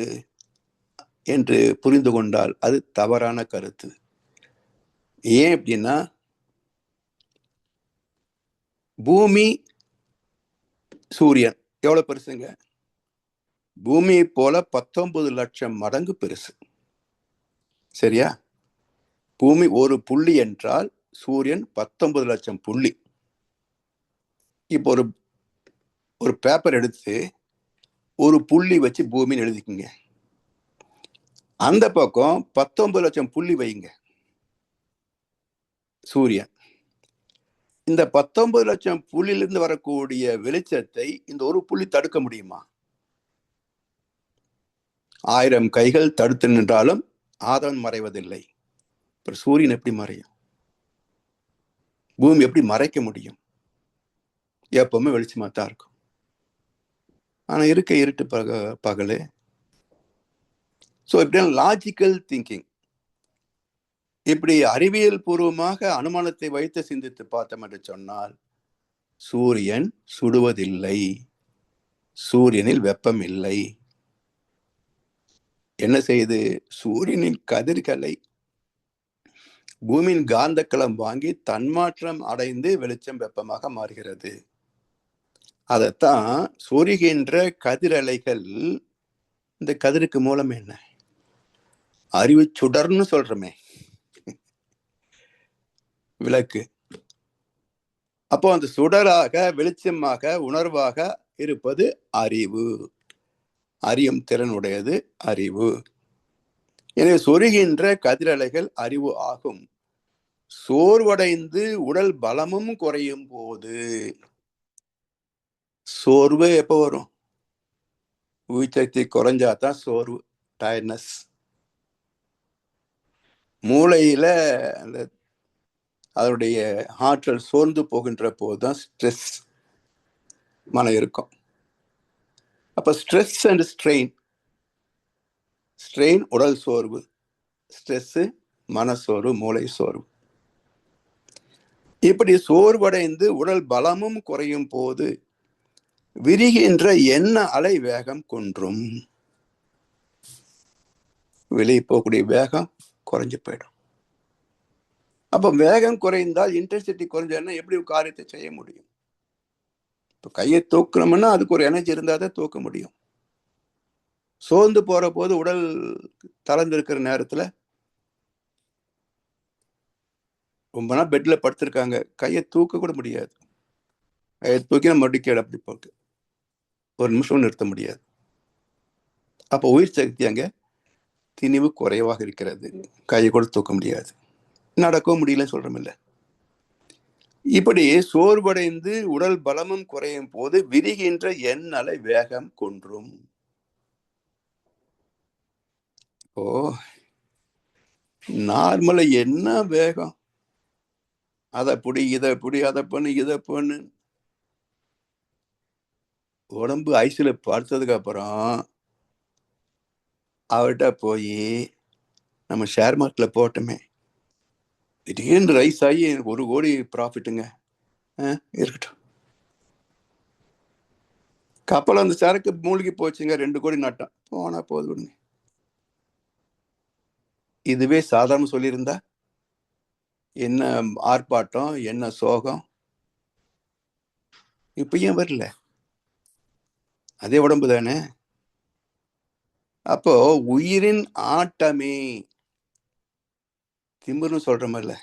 என்று புரிந்து கொண்டால் அது தவறான கருத்து. ஏன் அப்படின்னா, பூமி சூரியன் எவ்வளவு பெருசுங்க? பூமியை போல 19 லட்சம் மடங்கு பெருசு. சரியா? பூமி ஒரு புள்ளி என்றால் சூரியன் 19 லட்சம் புள்ளி. இப்போ ஒரு பேப்பர் எடுத்து ஒரு புள்ளி வச்சு பூமின்னு எழுதிக்குங்க. அந்த பக்கம் 19 லட்சம் புள்ளி வைங்க, சூரியன். இந்த 19 லட்சம் புள்ளியிலிருந்து வரக்கூடிய வெளிச்சத்தை இந்த ஒரு புள்ளி தடுக்க முடியுமா? 1000 கைகள் தடுத்து நின்றாலும் ஆதவன் மறைவதில்லை. சூரியன் எப்படி மறையும்? பூமி எப்படி மறைக்க முடியும்? எப்பவுமே வெளிச்சமா தான் இருக்கும். ஆனா இருக்க இருட்டு பகலே. ஸோ இப்படி லாஜிக்கல் திங்கிங், இப்படி அறிவியல் பூர்வமாக அனுமானத்தை வைத்து சிந்தித்து பார்த்தோம் என்று சொன்னால் சூரியன் சுடுவதில்லை, சூரியனில் வெப்பம் இல்லை. என்ன செய்யுது? சூரியனின் கதிர்களை பூமியின் காந்தக்களம் வாங்கி தன்மாற்றம் அடைந்து வெளிச்சம் வெப்பமாக மாறுகிறது. அதத்தான் சொரிகின்ற கதிரலைகள். இந்த கதிருக்கு மூலம் என்ன? அறிவு சுடர்னு சொல்றமே, விளக்கு. அப்போ அந்த சுடராக, வெளிச்சமாக, உணர்வாக இருப்பது அறிவு. அறியும் திறனுடையது அறிவு. எனவே சொருகின்ற கதிரலைகள் அறிவு ஆகும். சோர்வடைந்து உடல் பலமும் குறையும் போது, சோர்வு எப்ப வரும்? உயிர்சக்தி குறைஞ்சாதான் சோர்வு, டயர்ட்னஸ். மூளையில அந்த அதனுடைய ஆற்றல் சோர்ந்து போகின்ற போதுதான் ஸ்ட்ரெஸ் மன இருக்கும். அப்ப ஸ்ட்ரெஸ் அண்ட் ஸ்ட்ரெயின், ஸ்ட்ரெயின் உடல் சோர்வு, ஸ்ட்ரெஸ் மனசோர்வு, மூளை சோர்வு. இப்படி சோர்வடைந்து உடல் பலமும் குறையும் போது விரிகின்ற எண்ண அலை வேகம் குன்றும். வெளியே போகக்கூடிய வேகம் குறைஞ்சு போயிடும். அப்ப வேகம் குறைந்தால், இன்டென்சிட்டி குறைஞ்சா எப்படி காரியத்தை செய்ய முடியும்? இப்போ கையை தூக்கணும்னா அதுக்கு ஒரு எனர்ஜி இருந்தால் தான் தூக்க முடியும். சோர்ந்து போற போது, உடல் தளர்ந்து இருக்கிற நேரத்துல ரொம்ப நாள் பெட்ல படுத்திருக்காங்க, கையை தூக்க கூட முடியாது. கையை தூக்கி மறுபடியும் அப்படி போக்கு ஒரு நிமிஷம் நிறுத்த முடியாது. அப்போ உயிர் சக்தி அங்க திணிவு குறைவாக இருக்கிறது. கையை கூட தூக்க முடியாது, நடக்கவும் முடியலன்னு சொல்றோமில்ல. இப்படி சோர்வடைந்து உடல் பலமும் குறையும் போது விரிகின்ற எண்ணலை வேகம் குன்றும். ஓ, நார்மலா என்ன வேகம்? அதை புடி, இதை புடி, அதை பண்ணு, இதை பண்ணு. உடம்பு ஐசில படுத்ததுக்கு அப்புறம் அவர்கிட்ட போய் நம்ம ஷேர் மார்க்கெட்ல போட்டோமே, திடீர்னு ரைஸ் ஆகி 1 கோடி ப்ராஃபிட்டுங்க, இருக்கட்டும். கப்பல் அந்த சரக்கு மூழ்கி போச்சுங்க, 2 கோடி நட்டம், போனா போது விடுங்க. இதுவே சாதாரண சொல்லியிருந்தா என்ன ஆர்ப்பாட்டம், என்ன சோகம். இப்ப ஏன் வரல? அதே உடம்பு தானே. அப்போ உயிரின் ஆட்டமே திமிர்னு சொல்ற மாதிரில.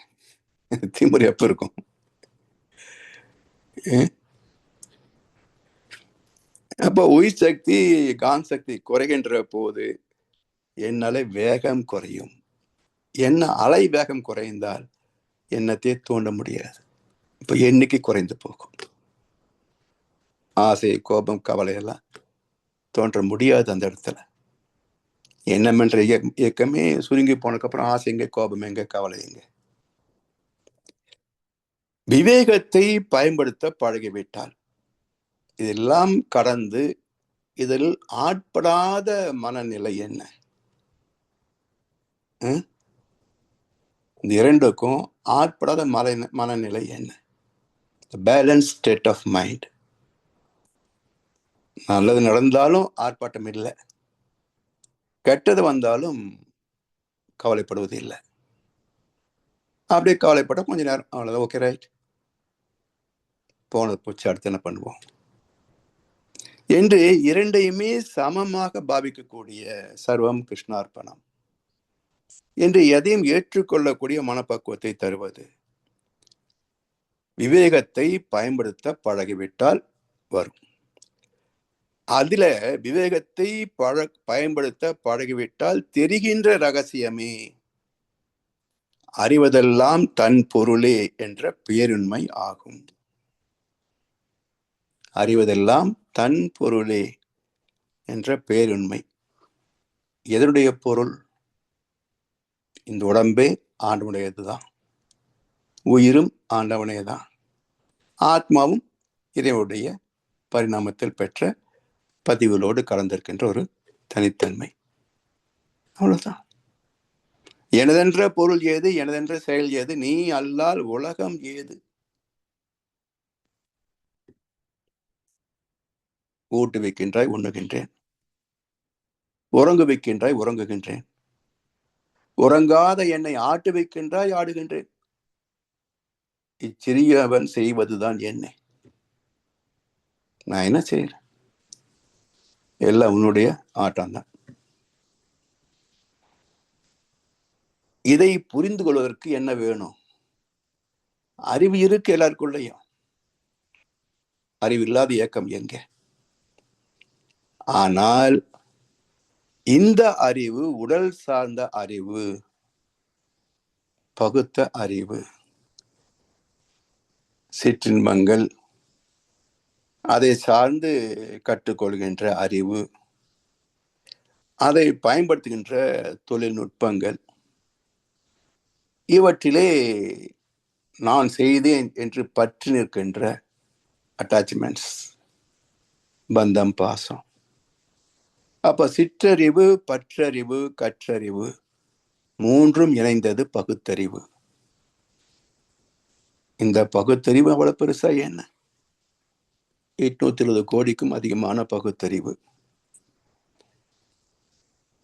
திமிர் எப்ப இருக்கும்? அப்போ உயிர் சக்தி, காந்த சக்தி குறைகின்ற போது என்னால வேகம் குறையும். என்ன அலை வேகம் குறைந்தால் எண்ணத்தை தூண்ட முடியாது. இப்ப எண்ணிக்கை குறைந்து போகும். ஆசை, கோபம், கவலை எல்லாம் தோன்ற முடியாது அந்த இடத்துல. எண்ணம் என்ற இயக்கமே சுருங்கி போனதுக்கப்புறம் ஆசை எங்க, கோபம் எங்க, கவலை எங்க? விவேகத்தை பயன்படுத்த பழகிவிட்டால், இதெல்லாம் கடந்து இதில் ஆட்படாத மனநிலை என்ன? இந்த இரண்டுக்கும் ஆட்படாத மனநிலை என்ன? Balance state of mind. நல்லது நடந்தாலும் ஆர்ப்பாட்டம் இல்லை, கெட்டது வந்தாலும் கவலைப்படுவது இல்லை. அப்படியே கவலைப்பட்ட கொஞ்ச நேரம், அவ்வளவுதான், ஓகே ரைட், போனது போச்சு, அடுத்து என்ன பண்ணுவோம் என்று இரண்டையுமே சமமாக பாவிக்கக்கூடிய சர்வம் கிருஷ்ணார்ப்பணம் என்று எதையும் ஏற்றுக்கொள்ளக்கூடிய மனப்பக்குவத்தை தருவது. விவேகத்தை பயன்படுத்த பழகிவிட்டால் வரும். அதுல விவேகத்தை பயன்படுத்த பழகிவிட்டால் தெரிகின்ற ரகசியமே அறிவதெல்லாம் தன் பொருளே என்ற பேருண்மை ஆகும். அறிவதெல்லாம் தன் பொருளே என்ற பேருண்மை. எதனுடைய பொருள்? இந்த உடம்பே ஆண்டவனுடையதுதான், உயிரும் ஆண்டவனேதான், ஆத்மாவும் இறைவனுடைய பரிணாமத்தில் பெற்ற பதிவுகளோடு கலந்திருக்கின்ற ஒரு தனித்தன்மை. அவ்வளவுதான். எனதென்ற பொருள் ஏது, எனதென்ற செயல் ஏது, நீ அல்லால் உலகம் ஏது? ஊட்டு வைக்கின்றாய், உண்ணுகின்றேன். உறங்க வைக்கின்றாய், உறங்குகின்றேன். உறங்காத என்னை ஆட்டு வைக்கின்றாய், ஆடுகின்றேன். இச்சிறியவன் செய்வதுதான் என்ன? நான் என்ன செய்யறேன்? எல்லாம் உன்னுடைய ஆட்டம் தான். இதை புரிந்து கொள்வதற்கு என்ன வேணும்? அறிவு இருக்கு எல்லாருக்குள்ளயும். அறிவில்லாத இயக்கம் எங்க? ஆனால் இந்த அறிவு உடல் சார்ந்த அறிவு, பகுத்த அறிவு, சிற்றின்பங்கள், அதை சார்ந்து கற்றுக்கொள்கின்ற அறிவு, அதை பயன்படுத்துகின்ற தொழில்நுட்பங்கள், இவற்றிலே நான் செய்தேன் என்று பற்றி நிற்கின்ற அட்டாச்மெண்ட்ஸ், பந்தம், பாசம். அப்ப சிற்றறிவு, பற்றறிவு, கற்றறிவு மூன்றும் இணைந்தது பகுத்தறிவு. இந்த பகுத்தறிவு அவ்வளவு பெருசா என்ன? 820 கோடிக்கும் அதிகமான பகுத்தறிவு.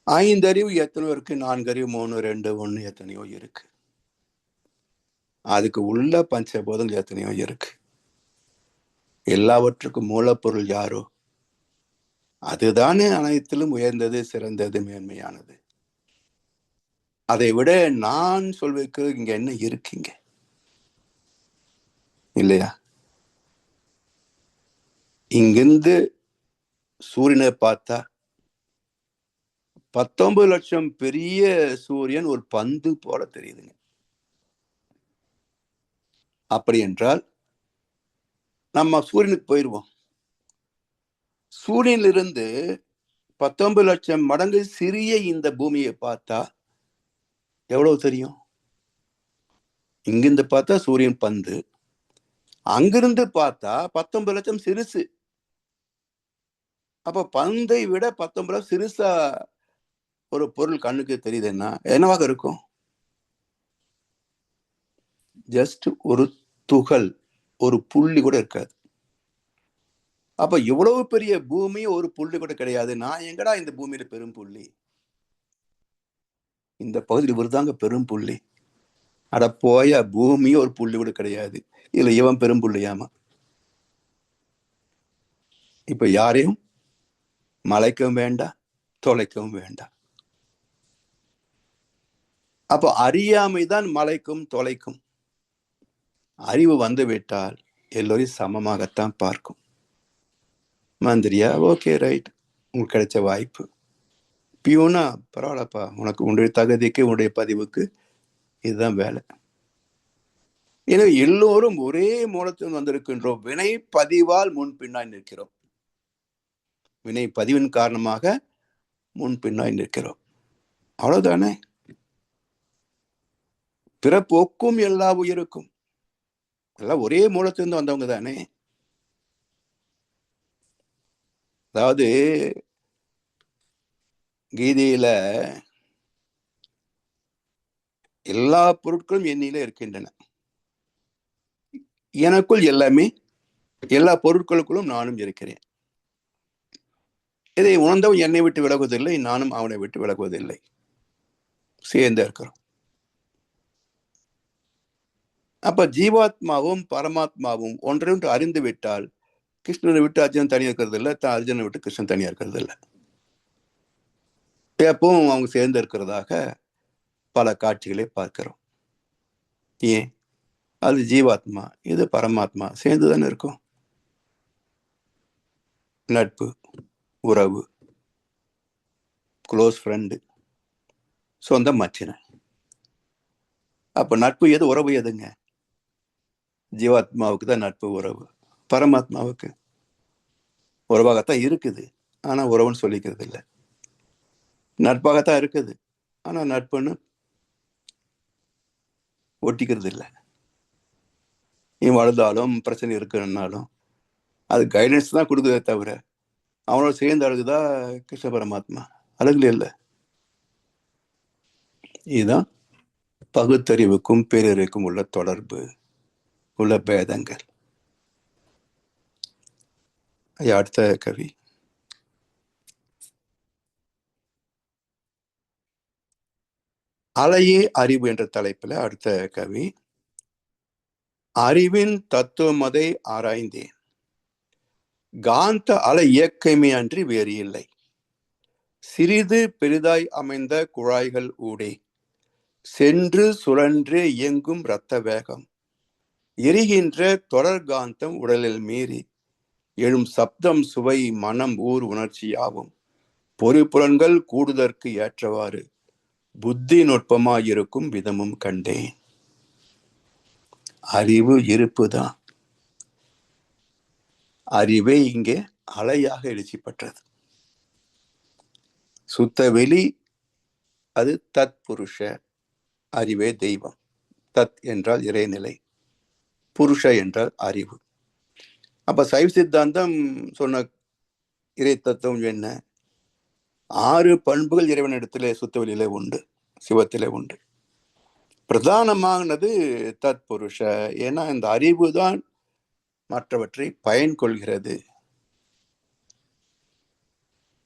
5 அறிவு எத்தனையோ இருக்கு, 4 அறிவு, 3, 2, 1 எத்தனையோ இருக்கு. அதுக்கு உள்ள பஞ்சபோதங்கள் எத்தனையோ இருக்கு. எல்லாவற்றுக்கும் மூலப்பொருள் யாரோ அதுதானே அனைத்திலும் உயர்ந்தது, சிறந்தது, மேன்மையானது. அதை விட நான் சொல்வதற்கு இங்க என்ன இருக்குங்க? இல்லையா? இங்கிருந்து சூரியனை பார்த்தா 19 லட்சம் பெரிய சூரியன் ஒரு பந்து போல தெரியுதுங்க. அப்படி என்றால் நம்ம சூரியனுக்கு போயிடுவோம். சூரியனிலிருந்து 19 லட்சம் மடங்கு சிறிய இந்த பூமியை பார்த்தா எவ்வளவு தெரியும்? இங்கிருந்து பார்த்தா சூரியன் பந்து, அங்கிருந்து பார்த்தா 19 லட்சம் சிறுசு. அப்ப பந்தை விட 19 லட்சம் சிறுசா ஒரு பொருள் கண்ணுக்கு தெரியுதுன்னா என்னவாக இருக்கும்? ஜஸ்ட் ஒரு துகள், ஒரு புள்ளி கூட இருக்காது. அப்ப இவ்வளவு பெரிய பூமி ஒரு புள்ளி கூட கிடையாது. நான் எங்கடா இந்த பூமியில பெரும் புள்ளி? இந்த பகுதியில் இவர்தாங்க பெரும் புள்ளி. அட போய, பூமி ஒரு புள்ளி கூட கிடையாது. இல்ல இவன் பெரும் புள்ளியாமா? இப்ப யாரையும் மலைக்கவும் வேண்டாம், தொலைக்கவும் வேண்டாம். அப்போ அறியாமைதான் மலைக்கும் தொலைக்கும். அறிவு வந்து விட்டால் எல்லோரையும் சமமாகத்தான் பார்க்கும். மந்திரியா, ஓகே ரைட், உங்களுக்கு கிடைச்ச வாய்ப்பு. பியூனா, பரவாயில்லப்பா, உனக்கு உன்னுடைய தகுதிக்கு, உன்னுடைய பதிவுக்கு இதுதான் வேலை. எனவே எல்லோரும் ஒரே மூலத்தில் வந்திருக்கின்றோம். வினை பதிவால் முன் பின்னாய் நிற்கிறோம். வினை பதிவின் காரணமாக முன் பின்னாய் நிற்கிறோம். அவ்வளவுதானே. பிறப்போக்கும் எல்லா உயிருக்கும் எல்லாம் ஒரே மூலத்திலிருந்து வந்தவங்க தானே. அதாவது கீதையில எல்லா பொருட்களும் என்னில இருக்கின்றன, எனக்குள் எல்லாமே, எல்லா பொருட்களுக்குள்ளும் நானும் இருக்கிறேன். இதை உணர்ந்தவன் என்னை விட்டு விலகுவதில்லை, நானும் அவனை விட்டு விலகுவதில்லை. சேர்ந்து இருக்கிறோம். அப்ப ஜீவாத்மாவும் பரமாத்மாவும் ஒன்றை அறிந்து விட்டால் கிருஷ்ணனை விட்டு அர்ஜுனன் தனியா இருக்கிறது இல்லை, அர்ஜுனை விட்டு கிருஷ்ணன் தனியா இருக்கிறது இல்லை. எப்பவும் அவங்க சேர்ந்து இருக்கிறதாக பல காட்சிகளை பார்க்கிறோம். ஏன்? அது ஜீவாத்மா, இது பரமாத்மா, சேர்ந்து தானே இருக்கும். நட்பு, உறவு, க்ளோஸ் ஃப்ரெண்டு, சொந்த மச்சின. அப்ப நட்பு எது, உறவு எதுங்க? ஜீவாத்மாவுக்கு தான் நட்பு, உறவு. பரமாத்மாவுக்கு உறவாகத்தான் இருக்குது, ஆனா உறவுன்னு சொல்லிக்கிறது இல்லை. நட்பாகத்தான் இருக்குது, ஆனா நட்புன்னு ஒட்டிக்கிறது இல்லை. நீ வாழ்ந்தாலும் பிரச்சனை இருக்குன்னாலும் அது கைடன்ஸ் தான் கொடுக்குதே தவிர அவனோட சேர்ந்து அழகுதா கிருஷ்ண பரமாத்மா அழகுல இல்லை. இதுதான் பகுத்தறிவுக்கும் பேரறிவுக்கும் உள்ள தொடர்பு, உள்ள பேதங்கள். அடுத்த கவி. அலையே அறிவு என்ற தலைப்பில் அடுத்த கவி. அறிவின் தத்துவமதை ஆராய்ந்தேன், காந்த அலை இயக்கமே அன்றி வேறு இல்லை. சிறிது பெரிதாய் அமைந்த குழாய்கள் ஊடே சென்று சுழன்று இயங்கும் இரத்த வேகம், எரிகின்ற தொடர் காந்தம் உடலில் மீறி எழும் சப்தம் சுவை மனம் ஊர் உணர்ச்சியாகும் பொறிப்புலன்கள் கூடுதற்கு ஏற்றவாறு புத்தி நுட்பமாயிருக்கும் விதமும் கண்டேன். அறிவு இருப்புதான். அறிவே இங்கே அலையாக எழுச்சிப்பட்டது. சுத்த வெளி அது தத் புருஷ, அறிவே தெய்வம். தத் என்றால் இறைநிலை, புருஷ என்றால் அறிவு. அப்ப சைவ சித்தாந்தம் சொன்ன இறை தத்துவம் என்ன? 6 பண்புகள் இறைவனிடத்திலே சுத்த வெளியிலே உண்டு, சிவத்திலே உண்டு. பிரதானமானது தத் புருஷ. ஏன்னா இந்த அறிவு தான் மற்றவற்றை பயன் கொள்கிறது.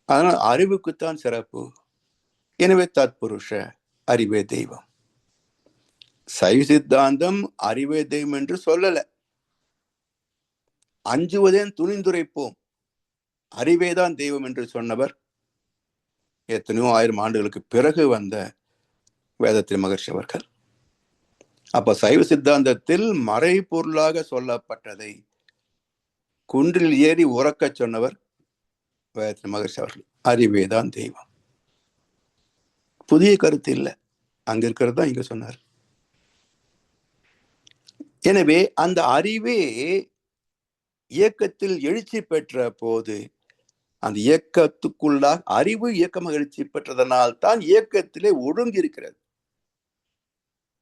அதனால் அறிவுக்குத்தான் சிறப்பு. எனவே தத் புருஷ, அறிவே தெய்வம். சைவ சித்தாந்தம் அறிவே தெய்வம் என்று சொல்லல. அஞ்சுவதேன் துணிந்துரைப்போம், அறிவேதான் தெய்வம் என்று சொன்னவர் எத்தனையோ 1000 ஆண்டுகளுக்கு பிறகு வந்த வேதத்திரி மகர்ஷி அவர்கள். அப்ப சைவ சித்தாந்தத்தில் மறைபொருளாக சொல்லப்பட்டதை குன்றில் ஏறி உறக்க சொன்னவர் வேதத்திரி மகர்ஷி அவர்கள். அறிவேதான் தெய்வம். புதிய கருத்து இல்லை, அங்க இருக்கிறது தான் இங்க சொன்னார். எனவே அந்த அறிவே இயக்கத்தில் எழுச்சி பெற்ற போது அந்த இயக்கத்துக்குள்ளாக அறிவு இயக்கமாக எழுச்சி பெற்றதனால் தான் இயக்கத்திலே ஒழுங்கு இருக்கிறது.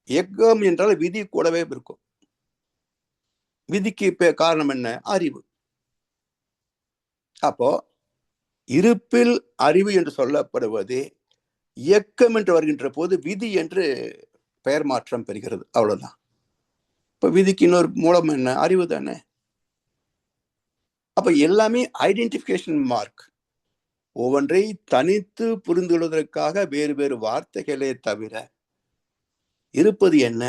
இயக்கம் என்றால் விதி கூடவே இருக்கும். விதிக்கு காரணம் என்ன? அறிவு. அப்போ இருப்பில் அறிவு என்று சொல்லப்படுவது இயக்கம் என்று வருகின்ற போது விதி என்று பெயர் மாற்றம் பெறுகிறது. அவ்வளவுதான். இப்ப விதிக்கு இன்னொரு மூலம் என்ன? அறிவு தானே. அப்ப எல்லாமே ஐடென்டிபிகேஷன் மார்க். ஒவ்வொன்றை தனித்து புரிந்து கொள்வதற்காக வேறு வேறு வார்த்தைகளே தவிர இருப்பது என்ன?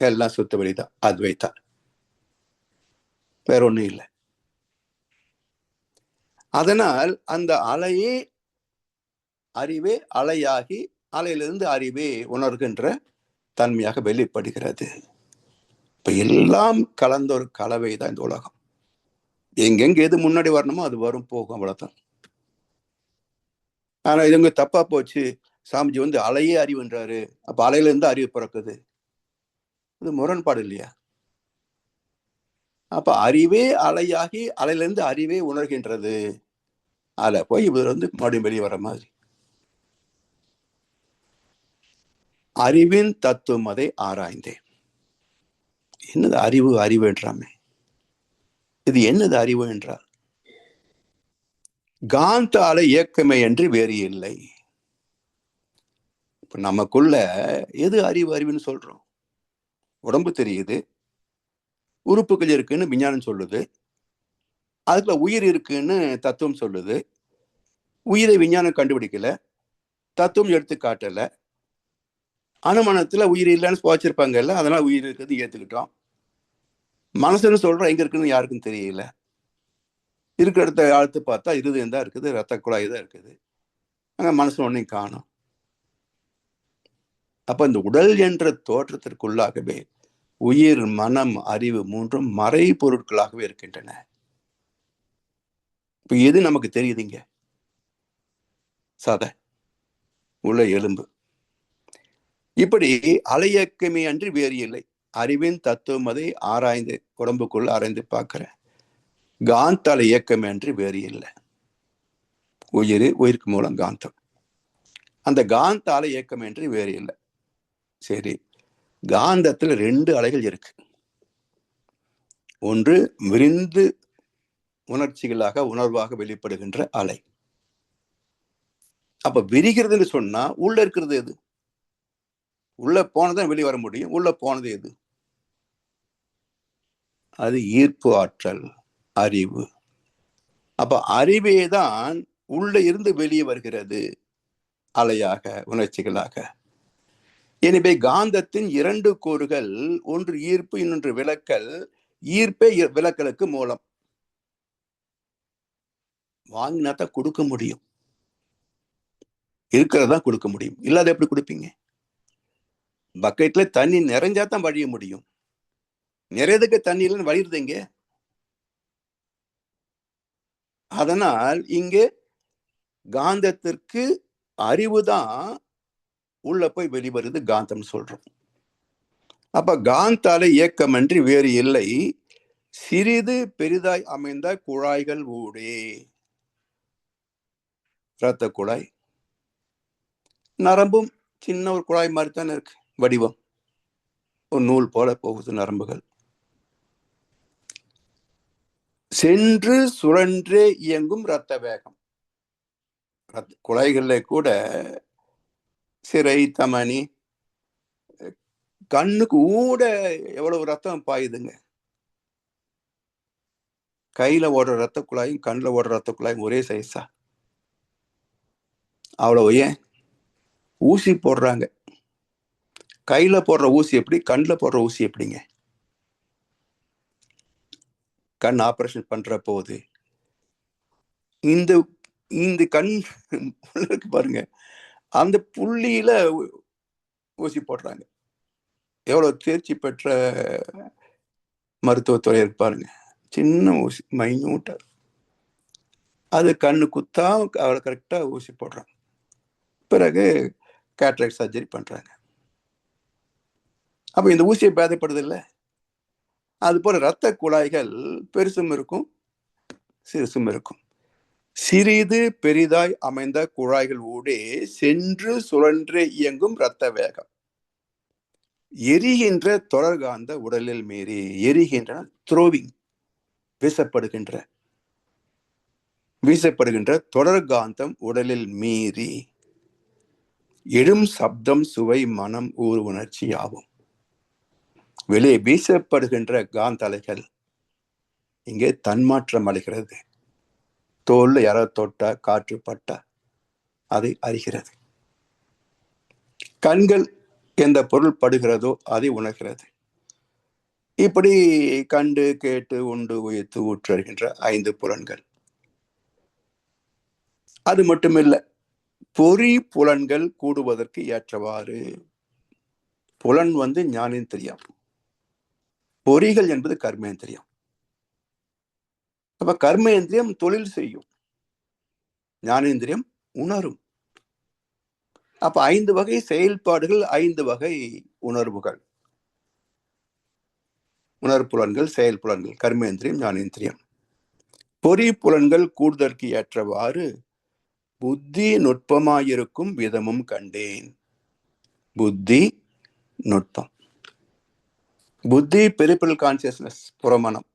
எல்லாம் சுத்த வழிதான், அத்வைதா, வேற ஒண்ணும் இல்லை. அதனால் அந்த அலையே அறிவே அலையாகி அலையிலிருந்து அறிவே உணர்கின்ற தன்மையாக வெளிப்படுகிறது. இப்ப எல்லாம் கலந்த ஒரு கலவை தான் இந்த உலகம். எங்கெங்க எது முன்னாடி வரணுமோ அது வரும், போகும், அவ்வளவுதான். ஆனா இதுங்க தப்பா போச்சு. சாமிஜி அலையே அறிவுன்றாரு, அப்ப அலையில இருந்து அறிவு பிறக்குது. இது முரண்பாடு இல்லையா? அப்ப அறிவே அலையாகி அலையிலிருந்து அறிவே உணர்கின்றது. அலை போய் இவர் மறுபடியும் வெளியே வர மாதிரி. அறிவின் தத்துவம் அதை ஆராய்ந்தேன். என்னது அறிவு? அறிவு என்றாமே, இது என்னது அறிவு என்றால் காந்த அலை இயக்கமே என்று வேறு இல்லை. இப்ப நமக்குள்ள எது அறிவு? அறிவுன்னு சொல்றோம். உடம்பு தெரியுது, உறுப்புகள் இருக்குன்னு விஞ்ஞானம் சொல்லுது, அதுக்குள்ள உயிர் இருக்குன்னு தத்துவம் சொல்லுது. உயிரை விஞ்ஞானம் கண்டுபிடிக்கல, தத்துவம் எடுத்து காட்டல. அனுமானத்துல உயிர் இல்லைன்னு வச்சிருப்பாங்கல்ல, அதனால உயிர் இருக்கிறது ஏத்துக்கிட்டோம். மனசுன்னு சொல்றோம், எங்க இருக்குன்னு யாருக்கும் தெரியல. இருக்கிற இடத்த ஆழ்த்து பார்த்தா இருதயம் தான் இருக்குது, ரத்த குழாய் தான் இருக்குது, அங்க மனசு ஒன்னையும் காணும். அப்ப இந்த உடல் என்ற தோற்றத்திற்குள்ளாகவே உயிர், மனம், அறிவு மூன்றும் மறை பொருட்களாகவே இருக்கின்றன. இப்ப எது நமக்கு தெரியுதுங்க? சதை, உள்ள எலும்பு. இப்படி அலையக்கமே அன்றி வேறு இல்லை. அறிவின் தத்துவம் அதை ஆராய்ந்து உடம்புக்குள்ள ஆராய்ந்து பார்க்கிறேன். காந்த அலை இயக்கமே அன்றி வேறு இல்லை. உயிருக்கு மூலம் காந்தம். அந்த காந்த அலை இயக்கம் என்று வேறு இல்லை. சரி, காந்தத்துல 2 அலைகள் இருக்கு. ஒன்று விரிந்து உணர்ச்சிகளாக உணர்வாக வெளிப்படுகின்ற அலை. அப்ப விரிகிறதுன்னு சொன்னா உள்ள இருக்கிறது எது? உள்ள போனதான் வெளியே வர முடியும். உள்ள போனது எது? அது ஈர்ப்பு ஆற்றல், அறிவு. அப்ப அறிவேதான் உள்ள இருந்து வெளியே வருகிறது, அலையாக, உணர்ச்சிகளாக. எனவே காந்தத்தின் 2 கூறுகள், ஒன்று ஈர்ப்பு, இன்னொன்று விலக்கல். ஈர்ப்பே விலக்கலுக்கு மூலம். வாங்கினா தான் கொடுக்க முடியும், இருக்கிறதா கொடுக்க முடியும். இல்லாத எப்படி கொடுப்பீங்க? பக்கெட்ல தண்ணி நிறைஞ்சா தான் வழிய முடியும். நிறையதுக்கு தண்ணி இல்லைன்னு வழியுறதுங்க. அதனால் இங்கே காந்தத்திற்கு அறிவுதான் உள்ள போய் வெளிவருது காந்தம் சொல்றோம். அப்ப காந்தால இயக்கமன்றி வேறு இல்லை. சிறிது பெரிதாய் அமைந்த குழாய்கள் ஊடே. இரத்த குழாய், நரம்பும் சின்ன ஒரு குழாய் மாதிரி தானே இருக்கு வடிவம். ஒரு நூல் போல போகுது நரம்புகள். சென்று சுழன்றே இயங்கும் இரத்த வேகம். குழாய்கள்ல கூட சிரை, தமனி, கண்ணுக்கு ஊட எவ்வளவு ரத்தம் பாயுதுங்க. கையில ஓடுற ரத்த குழாயும் கண்ணில் ஓடுற ரத்த குழாயும் ஒரே சைஸா? அவ்வளவு. ஏன் ஊசி போடுறாங்க? கையில போடுற ஊசி எப்படி, கண்ணில் போடுற ஊசி எப்படிங்க? கண் ஆபரேஷன் பண்ற போது இந்த இந்த கண் இருக்கு பாருங்க, அந்த புள்ளியில ஊசி போடுறாங்க. எவ்வளவு தேர்ச்சி பெற்ற மருத்துவத்துறை இருக்கு பாருங்க. சின்ன ஊசி, மைன்யூட்டா, அது கண்ணு குத்தா அவளை கரெக்டா ஊசி போடுறாங்க. பிறகு கேட்ராக்ட் சர்ஜரி பண்றாங்க. அப்ப இந்த ஊசியை பேதப்படுது இல்லை? அது போல இரத்த குழாய்கள் பெருசும் இருக்கும், சிறுசும் இருக்கும். சிறிது பெரிதாய் அமைந்த குழாய்கள் ஊடே சென்று சுழன்று இயங்கும் இரத்த வேகம். எரிகின்ற தொடர்காந்த உடலில் மீறி. எரிகின்ற த்ரோவிங், வீசப்படுகின்ற தொடர்காந்தம் உடலில் மீறி எழும் சப்தம், சுவை, மனம், ஊர் உணர்ச்சி ஆகும். வெளியே வீசப்படுகின்ற காந்த அலைகள் இங்கே தன்மாற்றம் அடைகிறது. தோல்ல யாராவது தொட்டா, காற்று பட்டா அதை அறிகிறது. கண்கள் எந்த பொருள் படுகிறதோ அதை உணர்கிறது. இப்படி கண்டு, கேட்டு, உண்டு, உயிர்த்து, ஊற்றறிகின்ற 5 புலன்கள். அது மட்டுமில்லை, பொறி புலன்கள் கூடுவதற்கு ஏற்றவாறு. புலன் ஞானேந்திரியம், பொறிகள் என்பது கர்மேந்திரியம். அப்ப கர்மேந்திரியம் தொழில் செய்யும், ஞானேந்திரியம் உணரும். அப்ப 5 வகை செயல்பாடுகள், 5 வகை உணர்வுகள். உணர்புலன்கள், செயல் புலன்கள், கர்மேந்திரியம், ஞானேந்திரியம். பொறி புலன்கள் கூடுதற்கு ஏற்றவாறு புத்தி நுட்பமாயிருக்கும் விதமும் கண்டேன். புத்தி நுட்பம். புத்தி பெரிபரல் கான்சியஸ்னஸ், புறமனம்.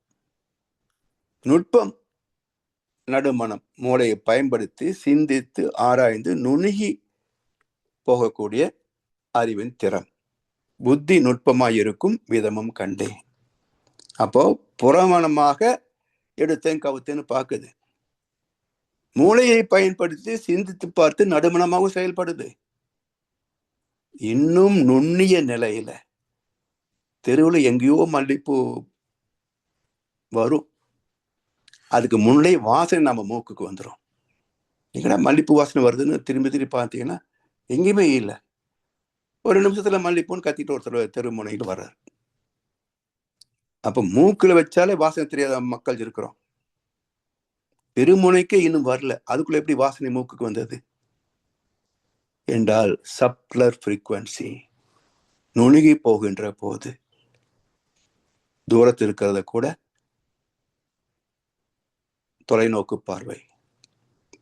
நுட்பம் நடுமனம், மூளையை பயன்படுத்தி சிந்தித்து ஆராய்ந்து நுணுகி போகக்கூடிய அறிவின் திறம். புத்தி நுட்பமாயிருக்கும் விதமும் கண்டேன். அப்போ புறமனமாக எடுத்தேன் கவுத்தேன்னு பார்க்குது. மூளையை பயன்படுத்தி சிந்தித்து பார்த்து நடுமனமாக செயல்படுது. இன்னும் நுண்ணிய நிலையில தெருவில் எங்கேயோ மல்லிப்பூ வரும், அதுக்கு முன்னே வாசனை நம்ம மூக்குக்கு வந்துடும். எங்கடா மல்லிப்பூ வாசனை வருதுன்னு திரும்பி பார்த்தீங்கன்னா எங்கேயுமே இல்லை. ஒரு நிமிஷத்துல மல்லிப்பூன்னு கத்திட்டு ஒருத்தர் தெரு முனையில் வர்றாரு. அப்ப மூக்குல வச்சாலே வாசனை தெரியாத மக்கள் இருக்கிறோம். தெருமுனைக்கே இன்னும் வரல, அதுக்குள்ள எப்படி வாசனை மூக்குக்கு வந்தது என்றால் சப்ளர் ஃப்ரீக்வன்சி. நுணுகி போகின்ற போது தூரத்தில் இருக்கிறத கூட தொலைநோக்கு பார்வை,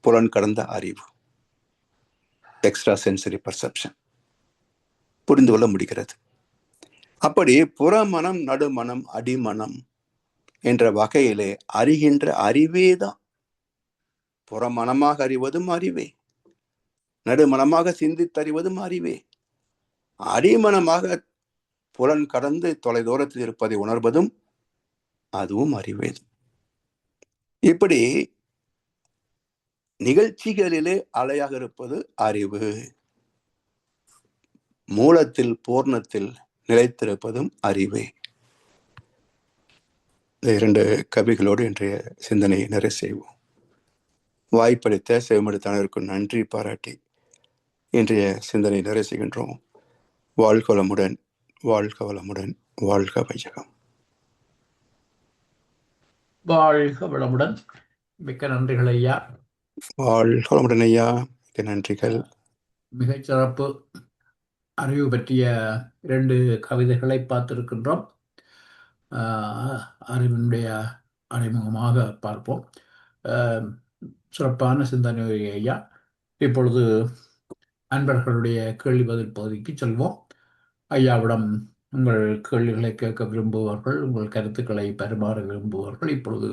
புலன் கடந்த அறிவு, எக்ஸ்ட்ரா சென்சரி பர்செப்ஷன் புரிந்து கொள்ள முடிகிறது. அப்படி புறமனம், நடுமனம், அடிமனம் என்ற வகையிலே அறிகின்ற அறிவேதான். புறமனமாக அறிவதும் அறிவே, நடுமனமாக சிந்தித்தறிவதும் அறிவே, அடிமனமாக புலன் கடந்து தொலை தூரத்தில் இருப்பதை உணர்வதும் அதுவும் அறிவே. இப்படி நிகழ்ச்சிகளிலே அலையாக இருப்பது அறிவு. மூலத்தில் பூர்ணத்தில் நிலைத்திருப்பதும் அறிவே. இந்த 2 கவிகளோடு இன்றைய சிந்தனையை நிறைவு செய்வோம். வாய்ப்பளித்த செவிமடுத்தானருக்கு நன்றி பாராட்டி இன்றைய சிந்தனை நிறைவு செய்கின்றோம். வாழ்க வளமுடன், வாழ்க வளமுடன், வாழ்க வையகம். வாழ்க வளமுடன். மிக்க நன்றிகள் ஐயா. வாழ்க வளமுடன் ஐயா. மிக்க நன்றிகள். மிகச்சிறப்பு அறிவு பற்றிய 2 கவிதைகளை பார்த்திருக்கின்றோம். அறிவினுடைய அறிமுகமாக பார்ப்போம். சிறப்பான சிந்தனை ஐயா. இப்பொழுது அன்பர்களுடைய கேள்வி பதில் பகுதிக்கு செல்வோம். ஐயாவிடம் உங்கள் கேள்விகளை கேட்க விரும்புபவர்கள், உங்கள் கருத்துக்களை பரிமாற விரும்புபவர்கள் இப்பொழுது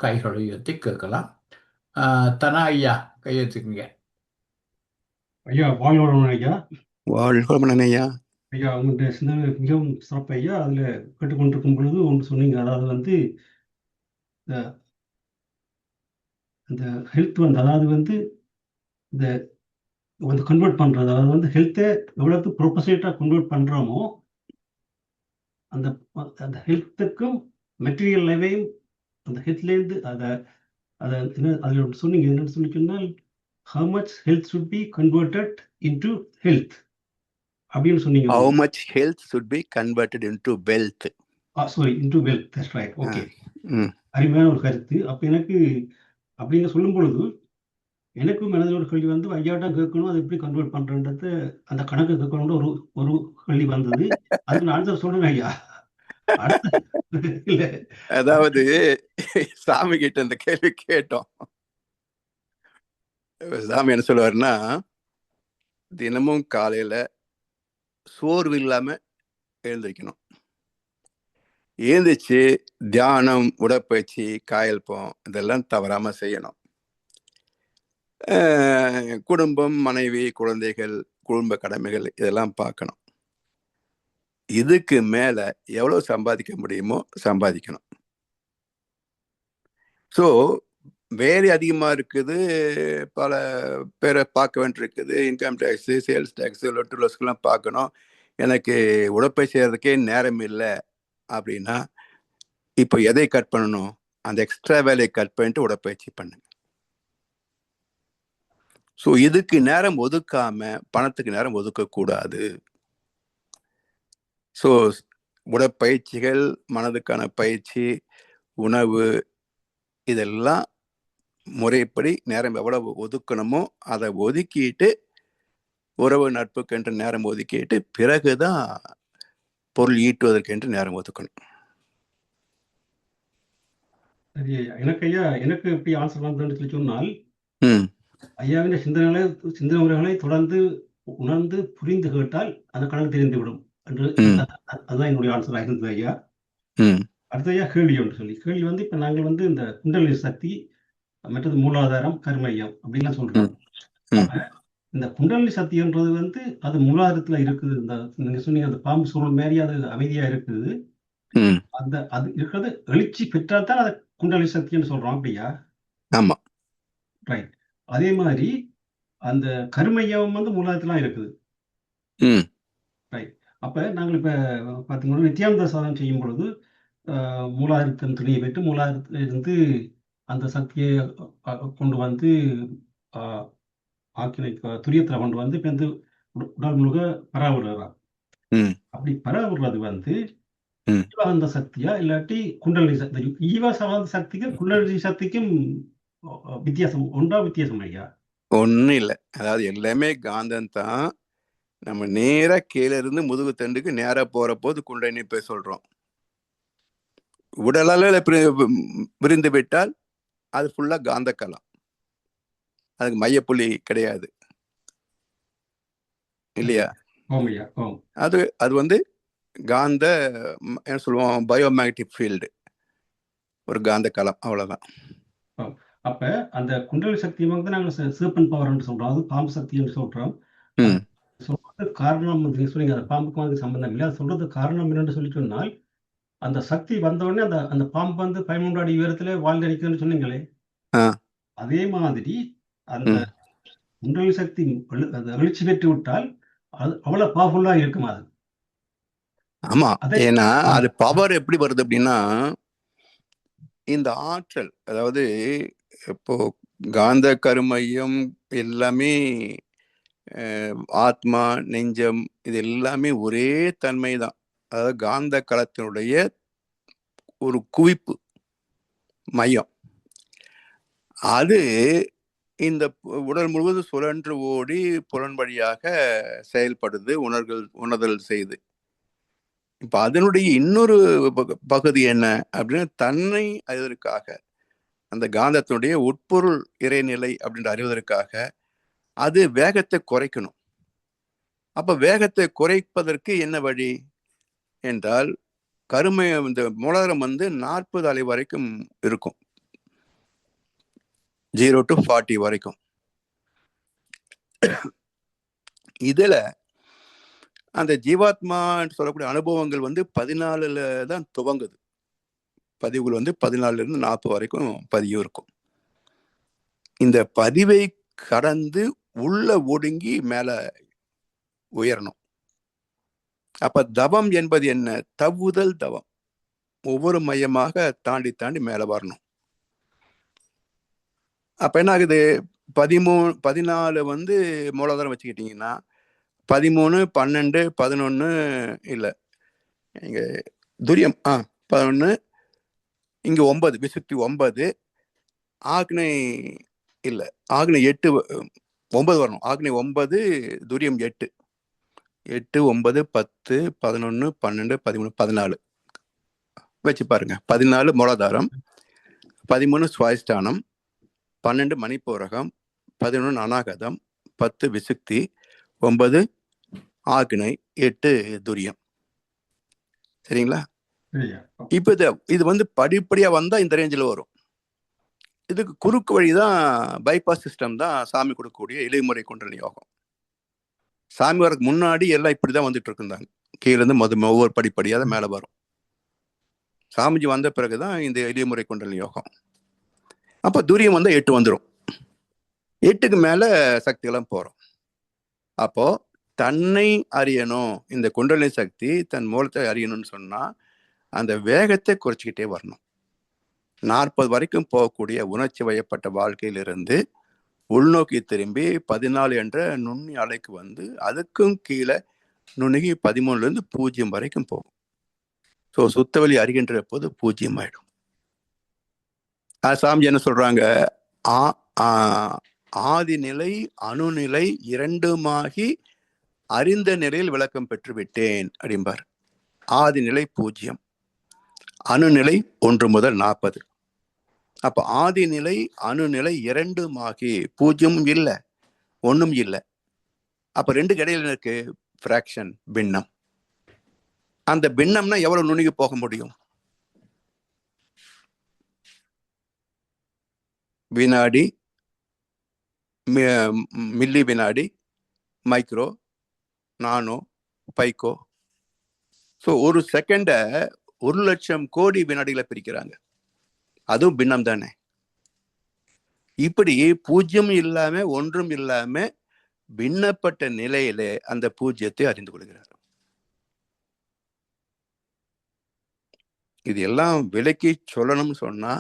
கைகளை உயர்த்தி கேட்கலாம். தனா ஐயா கையெழுத்துக்குங்க. ஐயா வாழ்வளமுடன் ஐயா. வாழ்க வளமுடன் ஐயா. ஐயா உங்களுடைய சிந்தனை மிகவும் சிறப்பு ஐயா. அதுல கேட்டுக்கொண்டிருக்கும் பொழுது ஒன்று சொன்னீங்க, அதாவது வந்து இந்த ஹெல்த் வந்து, அதாவது வந்து இந்த வந்து கன்வெர்ட் பண்றது, அதாவது வந்து ஹெல்த்தை எவ்வளவு ப்ரொபோசேட்டா கன்வெர்ட் பண்றோமோ அந்த அந்த ஹெல்த்துக்கும் மெட்டீரியல் லைவையும் அந்த ஹெல்த்லேருந்து அதை என்ன அதில் சொன்னீங்க, என்னன்னு சொல்லி சொன்னால் how much health should be converted into health அப்படின்னு சொன்னீங்க. How much health should be converted into wealth. Sorry, into wealth. That's right. Okay. அருமையான ஒரு கருத்து. அப்ப எனக்கு அப்படின்னு சொல்லும் பொழுது எனக்கு மனதில் ஒரு கேள்வி வந்து ஐயாட்டா கேட்கணும், அதை எப்படி கன்வெர்ட் பண்றன்றது அந்த கணக்கு கேட்கணும்னு ஒரு கேள்வி வந்தது. அதுக்கு நான் ஆன்சர் சொல்றேன் ஐயா. அதாவது சாமி கிட்ட இந்த கேள்வி கேட்டோம். சாமி என்ன சொல்லுவாருன்னா, தினமும் காலையில சோர்வு இல்லாம எழுந்திருக்கணும், எழுந்திரிச்சு தியானம், உடற்பயிற்சி, காயல்பம் இதெல்லாம் தவறாம செய்யணும். குடும்பம், மனைவி, குழந்தைகள், குடும்ப கடமைகள் இதெல்லாம் பார்க்கணும். இதுக்கு மேல எவ்வளவு சம்பாதிக்க முடியுமோ சம்பாதிக்கணும். ஸோ வேலை அதிகமா இருக்குது, பல பேரை பார்க்க வேண்டியிருக்குது, இன்கம் டேக்ஸு, சேல்ஸ் டேக்ஸு, லொட்டு லொஸ்கெல்லாம் பார்க்கணும், எனக்கு உடற்பயிற்சி செய்யறதுக்கே நேரம் இல்லை அப்படின்னா இப்போ எதை கட் பண்ணணும்? அந்த எக்ஸ்ட்ரா வேலையை கட் பண்ணிட்டு உடற்பயிற்சி பண்ணுங்க. ஸோ இதுக்கு நேரம் ஒதுக்காம பணத்துக்கு நேரம் ஒதுக்கக்கூடாது. ஸோ உடற்பயிற்சிகள், மனதுக்கான பயிற்சி, உணவு இதெல்லாம் முறைப்படி நேரம் எவ்வளவு ஒதுக்கணுமோ அதை ஒதுக்கிட்டு, உறவு நட்புக்கென்று நேரம் ஒதுக்கிட்டு பிறகுதான் பொருள் ஈட்டுவதற்கென்று நேரம் ஒதுக்கணும். எனக்கு எப்படி ஆன்சர் வந்ததுன்னு சொல்லி சொன்னால், ஐயாவின் சிந்தனை முறைகளை தொடர்ந்து உணர்ந்து புரிந்து கேட்டால் அந்த கணக்கு தெரிந்துவிடும் என்று அதுதான் என்னுடைய ஆன்சராக இருந்தது ஐயா. அடுத்த ஐயா கேள்வி ஒன்று சொல்லி, கேள்வி வந்து இப்ப நாங்கள் வந்து இந்த குண்டலினி சக்தி, மற்றது மூலாதாரம், கர்மயம் அப்படின்லாம் சொல்றோம். இந்த குண்டலினி சக்தின்றது வந்து அது மூலாதாரத்துல இருக்குது. இந்த நீங்க சொன்னீங்க அந்த பாம்பு சுருள் மாதிரி அது அமைதியா இருக்குது. அந்த அது இருக்கிறது எழுச்சி பெற்றால் தான் அதை குண்டலினி சக்தின்னு சொல்றோம். அப்படியா? ஆமா, ரைட். அதே மாதிரி அந்த கருமையம் வந்து மூலாதாரத்துல இருக்குது. ரைட். அப்ப நாங்கள் இப்ப பாத்தீங்கன்னா நித்யானந்த சாதனம் செய்யும் பொழுது மூலாதாரத்தின் துணியை பெற்று மூலாதாரத்திலிருந்து அந்த சக்தியை கொண்டு வந்து ஆக்கினை துரியத்துல கொண்டு வந்து இப்ப வந்து உடல் முழுக பராவிடுறார். அப்படி பராவிடுறது வந்து ஜீவானந்த சக்தியா இல்லாட்டி குண்டலினி சக்தி? ஜீவானந்த சக்திக்கும் குண்டலினி சக்திக்கும் வித்தியாசம் ஒன்றா? வித்தியாசம் ஐயா? ஒன்னும் இல்லை. அதாவது எல்லாமே காந்தம் தான். நம்ம நேரா கீழே இருந்து முதுகு தண்டுக்கு நேரா போற போது குண்டலினி போய் சொல்றோம். உடலால விரிந்து விட்டால் அது ஃபுல்லா காந்த களம், அதுக்கு மையப்புள்ளி கிடையாது இல்லையா? அது அது வந்து காந்த என்ன சொல்லுவோம், பயோமேக்னெட்டிக் ஃபீல்டு, ஒரு காந்த களம், அவ்வளவுதான். அப்ப அந்த குண்டலினி சக்தி வந்து நாங்க சர்பன் பவர் சொல்றோம், அது பாம்பு சக்தி சொல்றோம். சொல்றது காரணம் நீங்க சொன்னீங்க, அந்த பாம்புக்கு வந்து சம்பந்தம் இல்லை. அது சொல்றது காரணம் என்னன்னு சொல்லி சொன்னால், அந்த சக்தி வந்த உடனே அந்த அந்த பாம்பு வந்து 13 அடி உயரத்துல வாழ்ந்து நிற்குதுன்னு சொன்னீங்களே, அதே மாதிரி அந்த குண்டலினி சக்தி எழுச்சி பெற்று விட்டால் அது அவ்வளவு பவர்ஃபுல்லா இருக்குமா அது? ஆமா, அதே ஏன்னா அது பவர் எப்படி வருது அப்படின்னா, இந்த ஆற்றல், அதாவது இப்போ காந்த கருமையம் எல்லாமே ஆத்மா, நெஞ்சம், இது எல்லாமே ஒரே தன்மை தான். அதாவது காந்த களத்தினுடைய ஒரு குவிப்பு மையம். அது இந்த உடல் முழுவதும் சுழன்று ஓடி புலன் வழியாக செயல்படுது, உணர்தல் செய்து. இப்ப அதனுடைய இன்னொரு பகுதி என்ன அப்படின்னு, தன்னை அறிவதற்காக, அந்த காந்தத்தினுடைய உட்பொருள் இறைநிலை அப்படின்னு அறிவதற்காக அது வேகத்தை குறைக்கணும். அப்ப வேகத்தை குறைப்பதற்கு என்ன வழி என்றால், கருமை இந்த மூலாதாரம் 40 அலை வரைக்கும் இருக்கும், 0 to 40 வரைக்கும். இதுல அந்த ஜீவாத்மா சொல்லக்கூடிய அனுபவங்கள் 14ல தான் துவங்குது. பதிவுகள் 14ல இருந்து 40 வரைக்கும் பதிவு இருக்கும். இந்த பதிவை கடந்து உள்ள ஒடுங்கி மேல உயரணும். அப்ப தவம் என்பது என்ன? தவ்வுதல் தவம். ஒவ்வொரு மையமாக தாண்டி தாண்டி மேல வரணும். அப்ப என்ன ஆகுது? 14 மூலாதாரம் வச்சுக்கிட்டீங்கன்னா 13, 12, 11 இல்ல, இங்க துரியம் 11, இங்க 9 விசுத்தி 9, ஆக்னை இல்ல, ஆக்னை 8, 9 வரணும். ஆக்னை 9, துரியம் 8, 8, 9, 10, 11, 12, 13, 14 வச்சு பாருங்க. 14 மூலாதாரம், 13 சுவாதிஷ்டானம், 12 மணிப்பூரகம், 11 அநாகதம், 10 விசுக்தி, 9 ஆக்னை, 8 துரியம். சரிங்களா? இப்ப இது படிப்படியா வந்தா இந்த ரேஞ்சில் வரும். இதுக்கு குறுக்கு வழிதான் பைபாஸ் சிஸ்டம் தான் சாமி கொடுக்கக்கூடிய இலைமுறை குண்டலினி யோகம். சாமி வரக்கு முன்னாடி எல்லாம் இப்படிதான் வந்துட்டு இருந்தாங்க. கீழே இருந்து ஒவ்வொரு படிப்படியா தான் மேல வரும். சாமிஜி வந்த பிறகுதான் இந்த இலைமுறை குண்டலினி யோகம். அப்ப துரியம் 8 வந்துடும். 8க்கு மேல சக்திகளும் போறோம். அப்போ தன்னை அறியணும், இந்த குண்டலினி சக்தி தன் மூலத்தை அறியணும்னு சொன்னா அந்த வேகத்தை குறைச்சிக்கிட்டே வரணும். 40 வரைக்கும் போகக்கூடிய உணர்ச்சி வயப்பட்ட வாழ்க்கையிலிருந்து உள்நோக்கி திரும்பி 14 என்ற நுண்ணி அலைக்கு அதுக்கும் கீழே நுணுகி 13ல இருந்து 0 வரைக்கும் போகும். ஸோ சுத்தவெளி அறிகின்ற போது 0 ஆயிடும். சாமி என்ன சொல்றாங்க? ஆதிநிலை அணுநிலை இரண்டுமாகி அறிந்த நிலையில் விளக்கம் பெற்று விட்டேன் அப்படிம்பார். ஆதிநிலை 0, அணுநிலை 1 முதல் 40. அப்ப ஆதிநிலை அணுநிலை இரண்டுமாகி 0 இல்லை 1 இல்லை. அப்ப 2க்கு இடையில இருக்கு பிராக்ஷன், பின்னம். அந்த பின்னம்னா எவ்வளவு நுணுகி போக முடியும்? வினாடி, மில்லி வினாடி, மைக்ரோ, நானோ, பைக்கோ. ஸோ ஒரு செகண்ட 1,00,000 கோடி வினாடிகளை பிரிக்கிறாங்க. அதுவும் பின்னம் தானே. இப்படி 0 இல்லாம 1 இல்லாம பின்னப்பட்ட நிலையிலே அந்த 0த்தை அறிந்து கொள்கிறார். இது எல்லாம் விலக்கி சொல்லணும்னு சொன்னா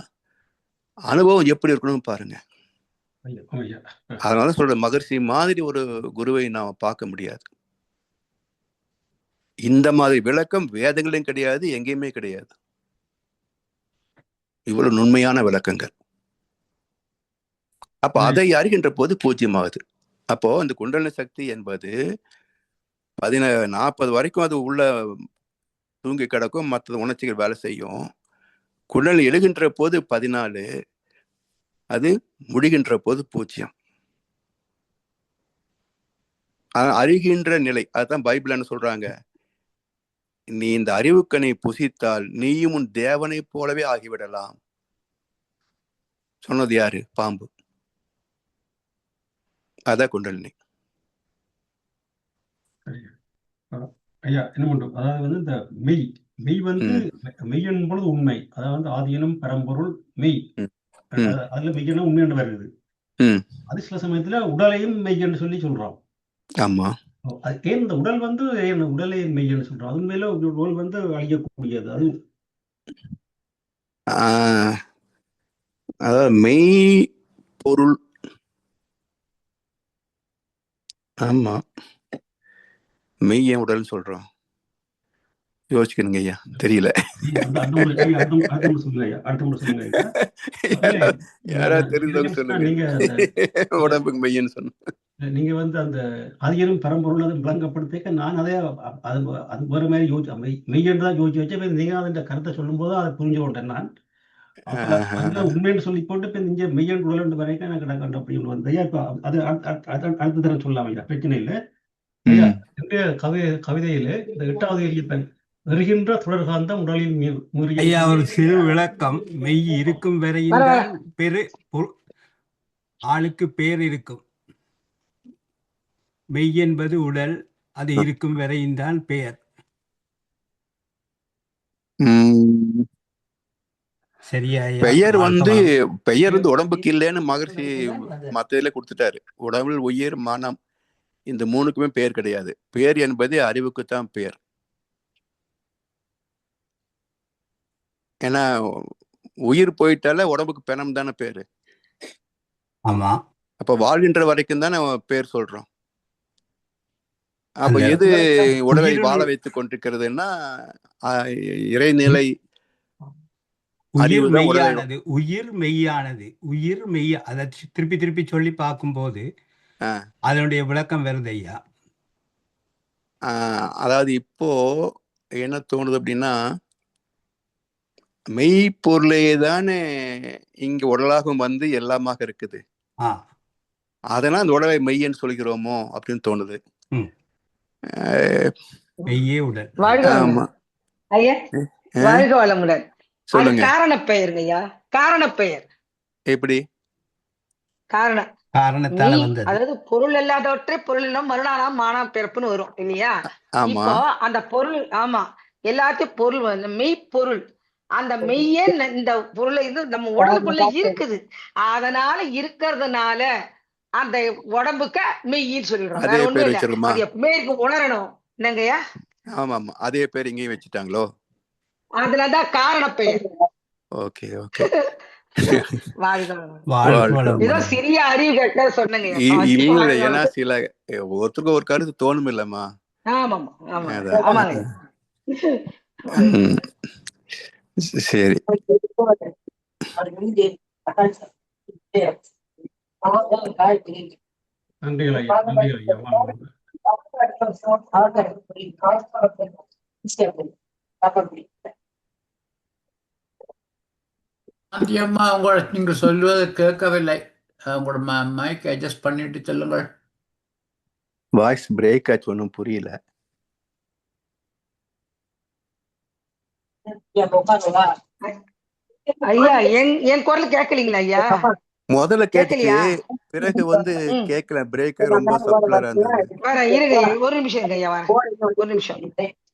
அனுபவம் எப்படி இருக்கணும்னு பாருங்க. அதனால சொல்ற, மகர்ஷி மாதிரி ஒரு குருவை நாம பார்க்க முடியாது. இந்த மாதிரி விளக்கம் வேதங்களையும் கிடையாது, எங்கேயுமே கிடையாது. இவ்வளவு நுண்மையான விளக்கங்கள். அப்ப அதை அறிகின்ற போது 0 ஆகுது. அப்போ இந்த குண்டலினி சக்தி என்பது 40 வரைக்கும் அது உள்ள தூங்கி கிடக்கும், மற்ற உணர்ச்சிகள் வேலை செய்யும். குண்டலினி எழுகின்ற போது 14, அது முடிகின்ற போது 0. அறிகின்ற நிலை, அதுதான் பைபிள் என்ன சொல்றாங்க? நீ இந்த அறிவுக்கனை புசித்தால் நீயும் உன் தேவனை போலவே ஆகிவிடலாம். சொன்னது யாரு? பாம்பு. அதான் குண்டலினி. ஐயா என்ன பண்றோம்? அதாவது இந்த மெய் மெய் என்பது உண்மை. அதாவது ஆதியனும் பரம்பொருள் மெய். அதுல மெய்யன உண்மை என்று வருகிறது. அது சில சமயத்துல உடலையும் மெய் என்று சொல்லி சொல்றோம். ஆமா. ஏன் இந்த உடல் வந்து ஏன் உடலை மெய்யன்னு சொல்றோம்? அது மேல உடல் வந்து அழியக்கூடியது. அது அதாவது மெய் பொருள். ஆமா, மெய் ஏன் உடல் சொல்றோம்? யோசிக்கணுங்க ஐயா, தெரியல. யாராவது தெரிஞ்சவங்க சொல்லுங்க. உடம்புக்கு மெய்யன்னு சொன்ன நீங்க வந்து அந்த ஆதியரும் பரம்பொருள் அதை விளங்கப்படுத்திக்க நான் அதே அது அது வேற மாதிரி மெய்யன்னு தான் யோசிச்சு வச்சேன். நீங்க அந்த கருத்தை சொல்லும் போது அதை புரிஞ்சு கொண்டேன் நான். உண்மைன்னு சொல்லி போட்டு இப்ப இங்க மெய்யன் உடல் வரைக்கும் எனக்கு கண்ட அப்படின்னு வந்து இப்ப அது அடுத்த தரம் சொல்லலாம் ஐயா, பிரச்சனை இல்லை ஐயா. கவிதையில இந்த 8வது எரியப்பன் வருகின்ற தொடர்காந்தம் உடலில் ஐயா ஒரு சிறு விளக்கம். மெய் இருக்கும் வரையும் ஆளுக்கு பேர் இருக்கும். மெய் என்பது உடல், அது இருக்கும் வரையும் தான் பெயர். சரியா? பெயர் வந்து உடம்புக்கு இல்லைன்னு மகர்ஷி மத்ததுல கொடுத்துட்டாரு. உடம்புல உயிர் மனம் இந்த மூணுக்குமே பெயர் கிடையாது. பெயர் என்பது அறிவுக்குத்தான் பெயர். ஏன்னா உயிர் போயிட்டால உடம்புக்கு பிணம் தானே பேரு. ஆமா, அப்ப வாழ்கின்ற வரைக்கும் தானே பேர் சொல்றோம். அப்ப எது உடலை வாழ வைத்துக் கொண்டிருக்கிறதுன்னா இறைநிலை. உயிர் மெய்யானது. உயிர் மெய்யானது. உயிர் மெய்ய அதை திருப்பி திருப்பி சொல்லி பார்க்கும்போது அதனுடைய விளக்கம் வருது ஐயா. அதாவது இப்போ என்ன தோணுது அப்படின்னா, மெய்ப்பொருளே தானே இங்க உடலாகவும் வந்து எல்லாமாக இருக்குது. அதெல்லாம் அந்த உடலை மெய்யன்னு சொல்கிறோமோ அப்படின்னு தோணுது. மெய்யே உடல். ஆமா ஐயா, வாழ்க வளமுடன். சொல்லுங்க. காரண பெயருங்க ஐயா, காரண பெயர். எப்படி? காரணத்தால வந்தது. அதாவது பொருள் இல்லாதவற்றை பொருள் இல்லாம மறுநாளாம் மானா பிறப்புன்னு வரும் இல்லையா? இப்போ அந்த பொருள், ஆமா, எல்லாத்தையும் பொருள் வந்து மெய்ப்பொருள். அந்த மெய்யே இந்த பொருளை இது நம்ம உடலுக்குள்ள இருக்குது. அதனால இருக்கிறதுனால அந்த உடம்புக்கு மெய்யின்னு சொல்லிடுறோம். வேற ஒண்ணும் இல்ல. அது எப்பவுமே உணரணும். என்னங்கய்யா? ஆமா ஆமா, அதே பேர் இங்கேயும் வச்சுட்டாங்களோ? அதுலதான் காரண பெயர். Okay okay. ஏதோ சிறிய அறிவு கேட்ட சொன்னங்க. இல்ல, ஏன்னா சில ஒருத்தருக்கு ஒரு கருத்து தோணும் இல்லம்மா. ஆமாமா ஆமாங்க. சரி, நன்றிகள் ஐயா, நன்றிகள் ஐயா. அம்மா, நீங்கள் சொல்வது கேட்கவில்லை. உங்களோட மைக் அட்ஜஸ்ட் பண்ணிட்டு சொல்லுங்கள். வாய்ஸ் பிரேக் ஆச்சு, ஒன்றும் புரியல. ஐயா என் குரல் கேட்கலீங்களா ஐயா? முதல்ல கேட்டுச்சு, பிறகு வந்து கேட்கல. பிரேக் ரொம்ப சப்ளரா இருந்தது. இருங்க, ஒரு நிமிஷம் ஐயா, ஒரு நிமிஷம்.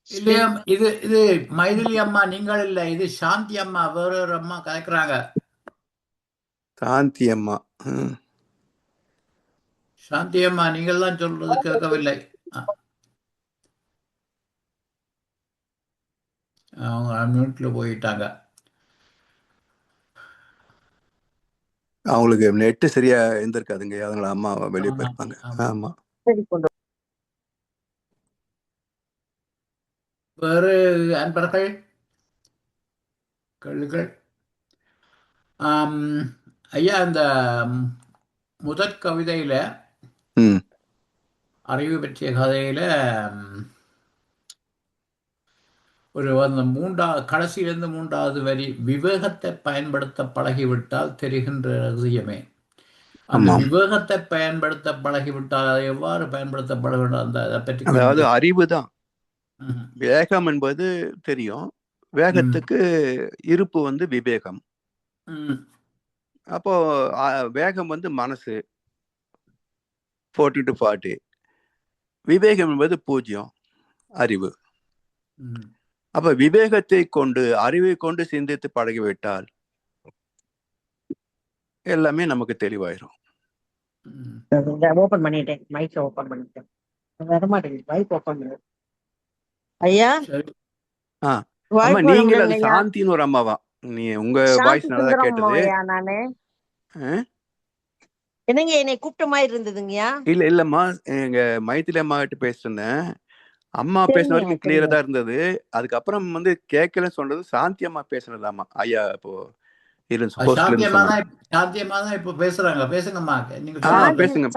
இல்லையா, இது மைதிலி அம்மா நீங்கள் இல்ல, இது சாந்தி அம்மா, வேற ஒரு அம்மா கேட்கிறாங்க. சாந்தி அம்மா, சாந்தி அம்மா, நீங்கள் தான் சொல்றது கேட்கவில்லை. அவங்க மியூட்ல போயிட்டாங்க. அவங்களுக்கு நெட்டு சரியா இருந்திருக்காதுங்க, அதனால அம்மா வெளியே போயிருப்பாங்க. ஆமா, வேறு அன்பர்கள் கேள்விகள்? ஐயா, இந்த முதற் கவிதையில அறிவு பற்றிய கதையில ஒரு அந்த கடைசியிலிருந்து 3வது வரி, விவேகத்தை பயன்படுத்த பழகிவிட்டால் தெரிகின்ற ரகசியமே. அந்த விவேகத்தை பயன்படுத்த பழகிவிட்டால் அதை எவ்வாறு பயன்படுத்த பழக அதை பற்றி, அதாவது அறிவு தான். வேகம் என்பது தெரியும், வேகத்துக்கு இருப்பு வந்து விவேகம். அப்போ வேகம் வந்து மனசு 40 to 40, விவேகம் என்பது 0, அறிவு. அப்ப விவேகத்தை கொண்டு அறிவை கொண்டு சிந்தித்து பழகிவிட்டால் எல்லாமே நமக்கு தெளிவாயிரும். ஓபன் பண்ணிட்டேன், மைக் ஓபன் பண்ணிட்டேன். வரமாட்டேங்குது வாய்ப்பு உட்காந்து. ஐயா சரி. ஆ அம்மா வாய்ப்பு நீங்கள் அது வளமுடன்ங்க ஐயா. சாந்தின்னு ஒரு அம்மாவா? நீ உங்க சாந்தி வாய்ஸ் நல்லா சுந்தரம் கேட்டது. ஐயா நானு. என்னங்க என்னை கூப்பிட்ட மாதிரி இருந்ததுங்கய்யா. இல்ல இல்லம்மா, எங்க மைத்திலி அம்மா கிட்ட பேசிருந்தேன். அம்மா பேசின வரைக்கும் கிளியரா தான் இருந்தது. அதுக்கப்புறம் வந்து கேட்கலன்னு சொன்னது சாந்தி அம்மா பேசுனதாமா. ஐயா இப்போ சாத்தியமா தான் இப்ப பேசுறாங்க. பேசுங்கம்மா, நீங்க பேசுங்க.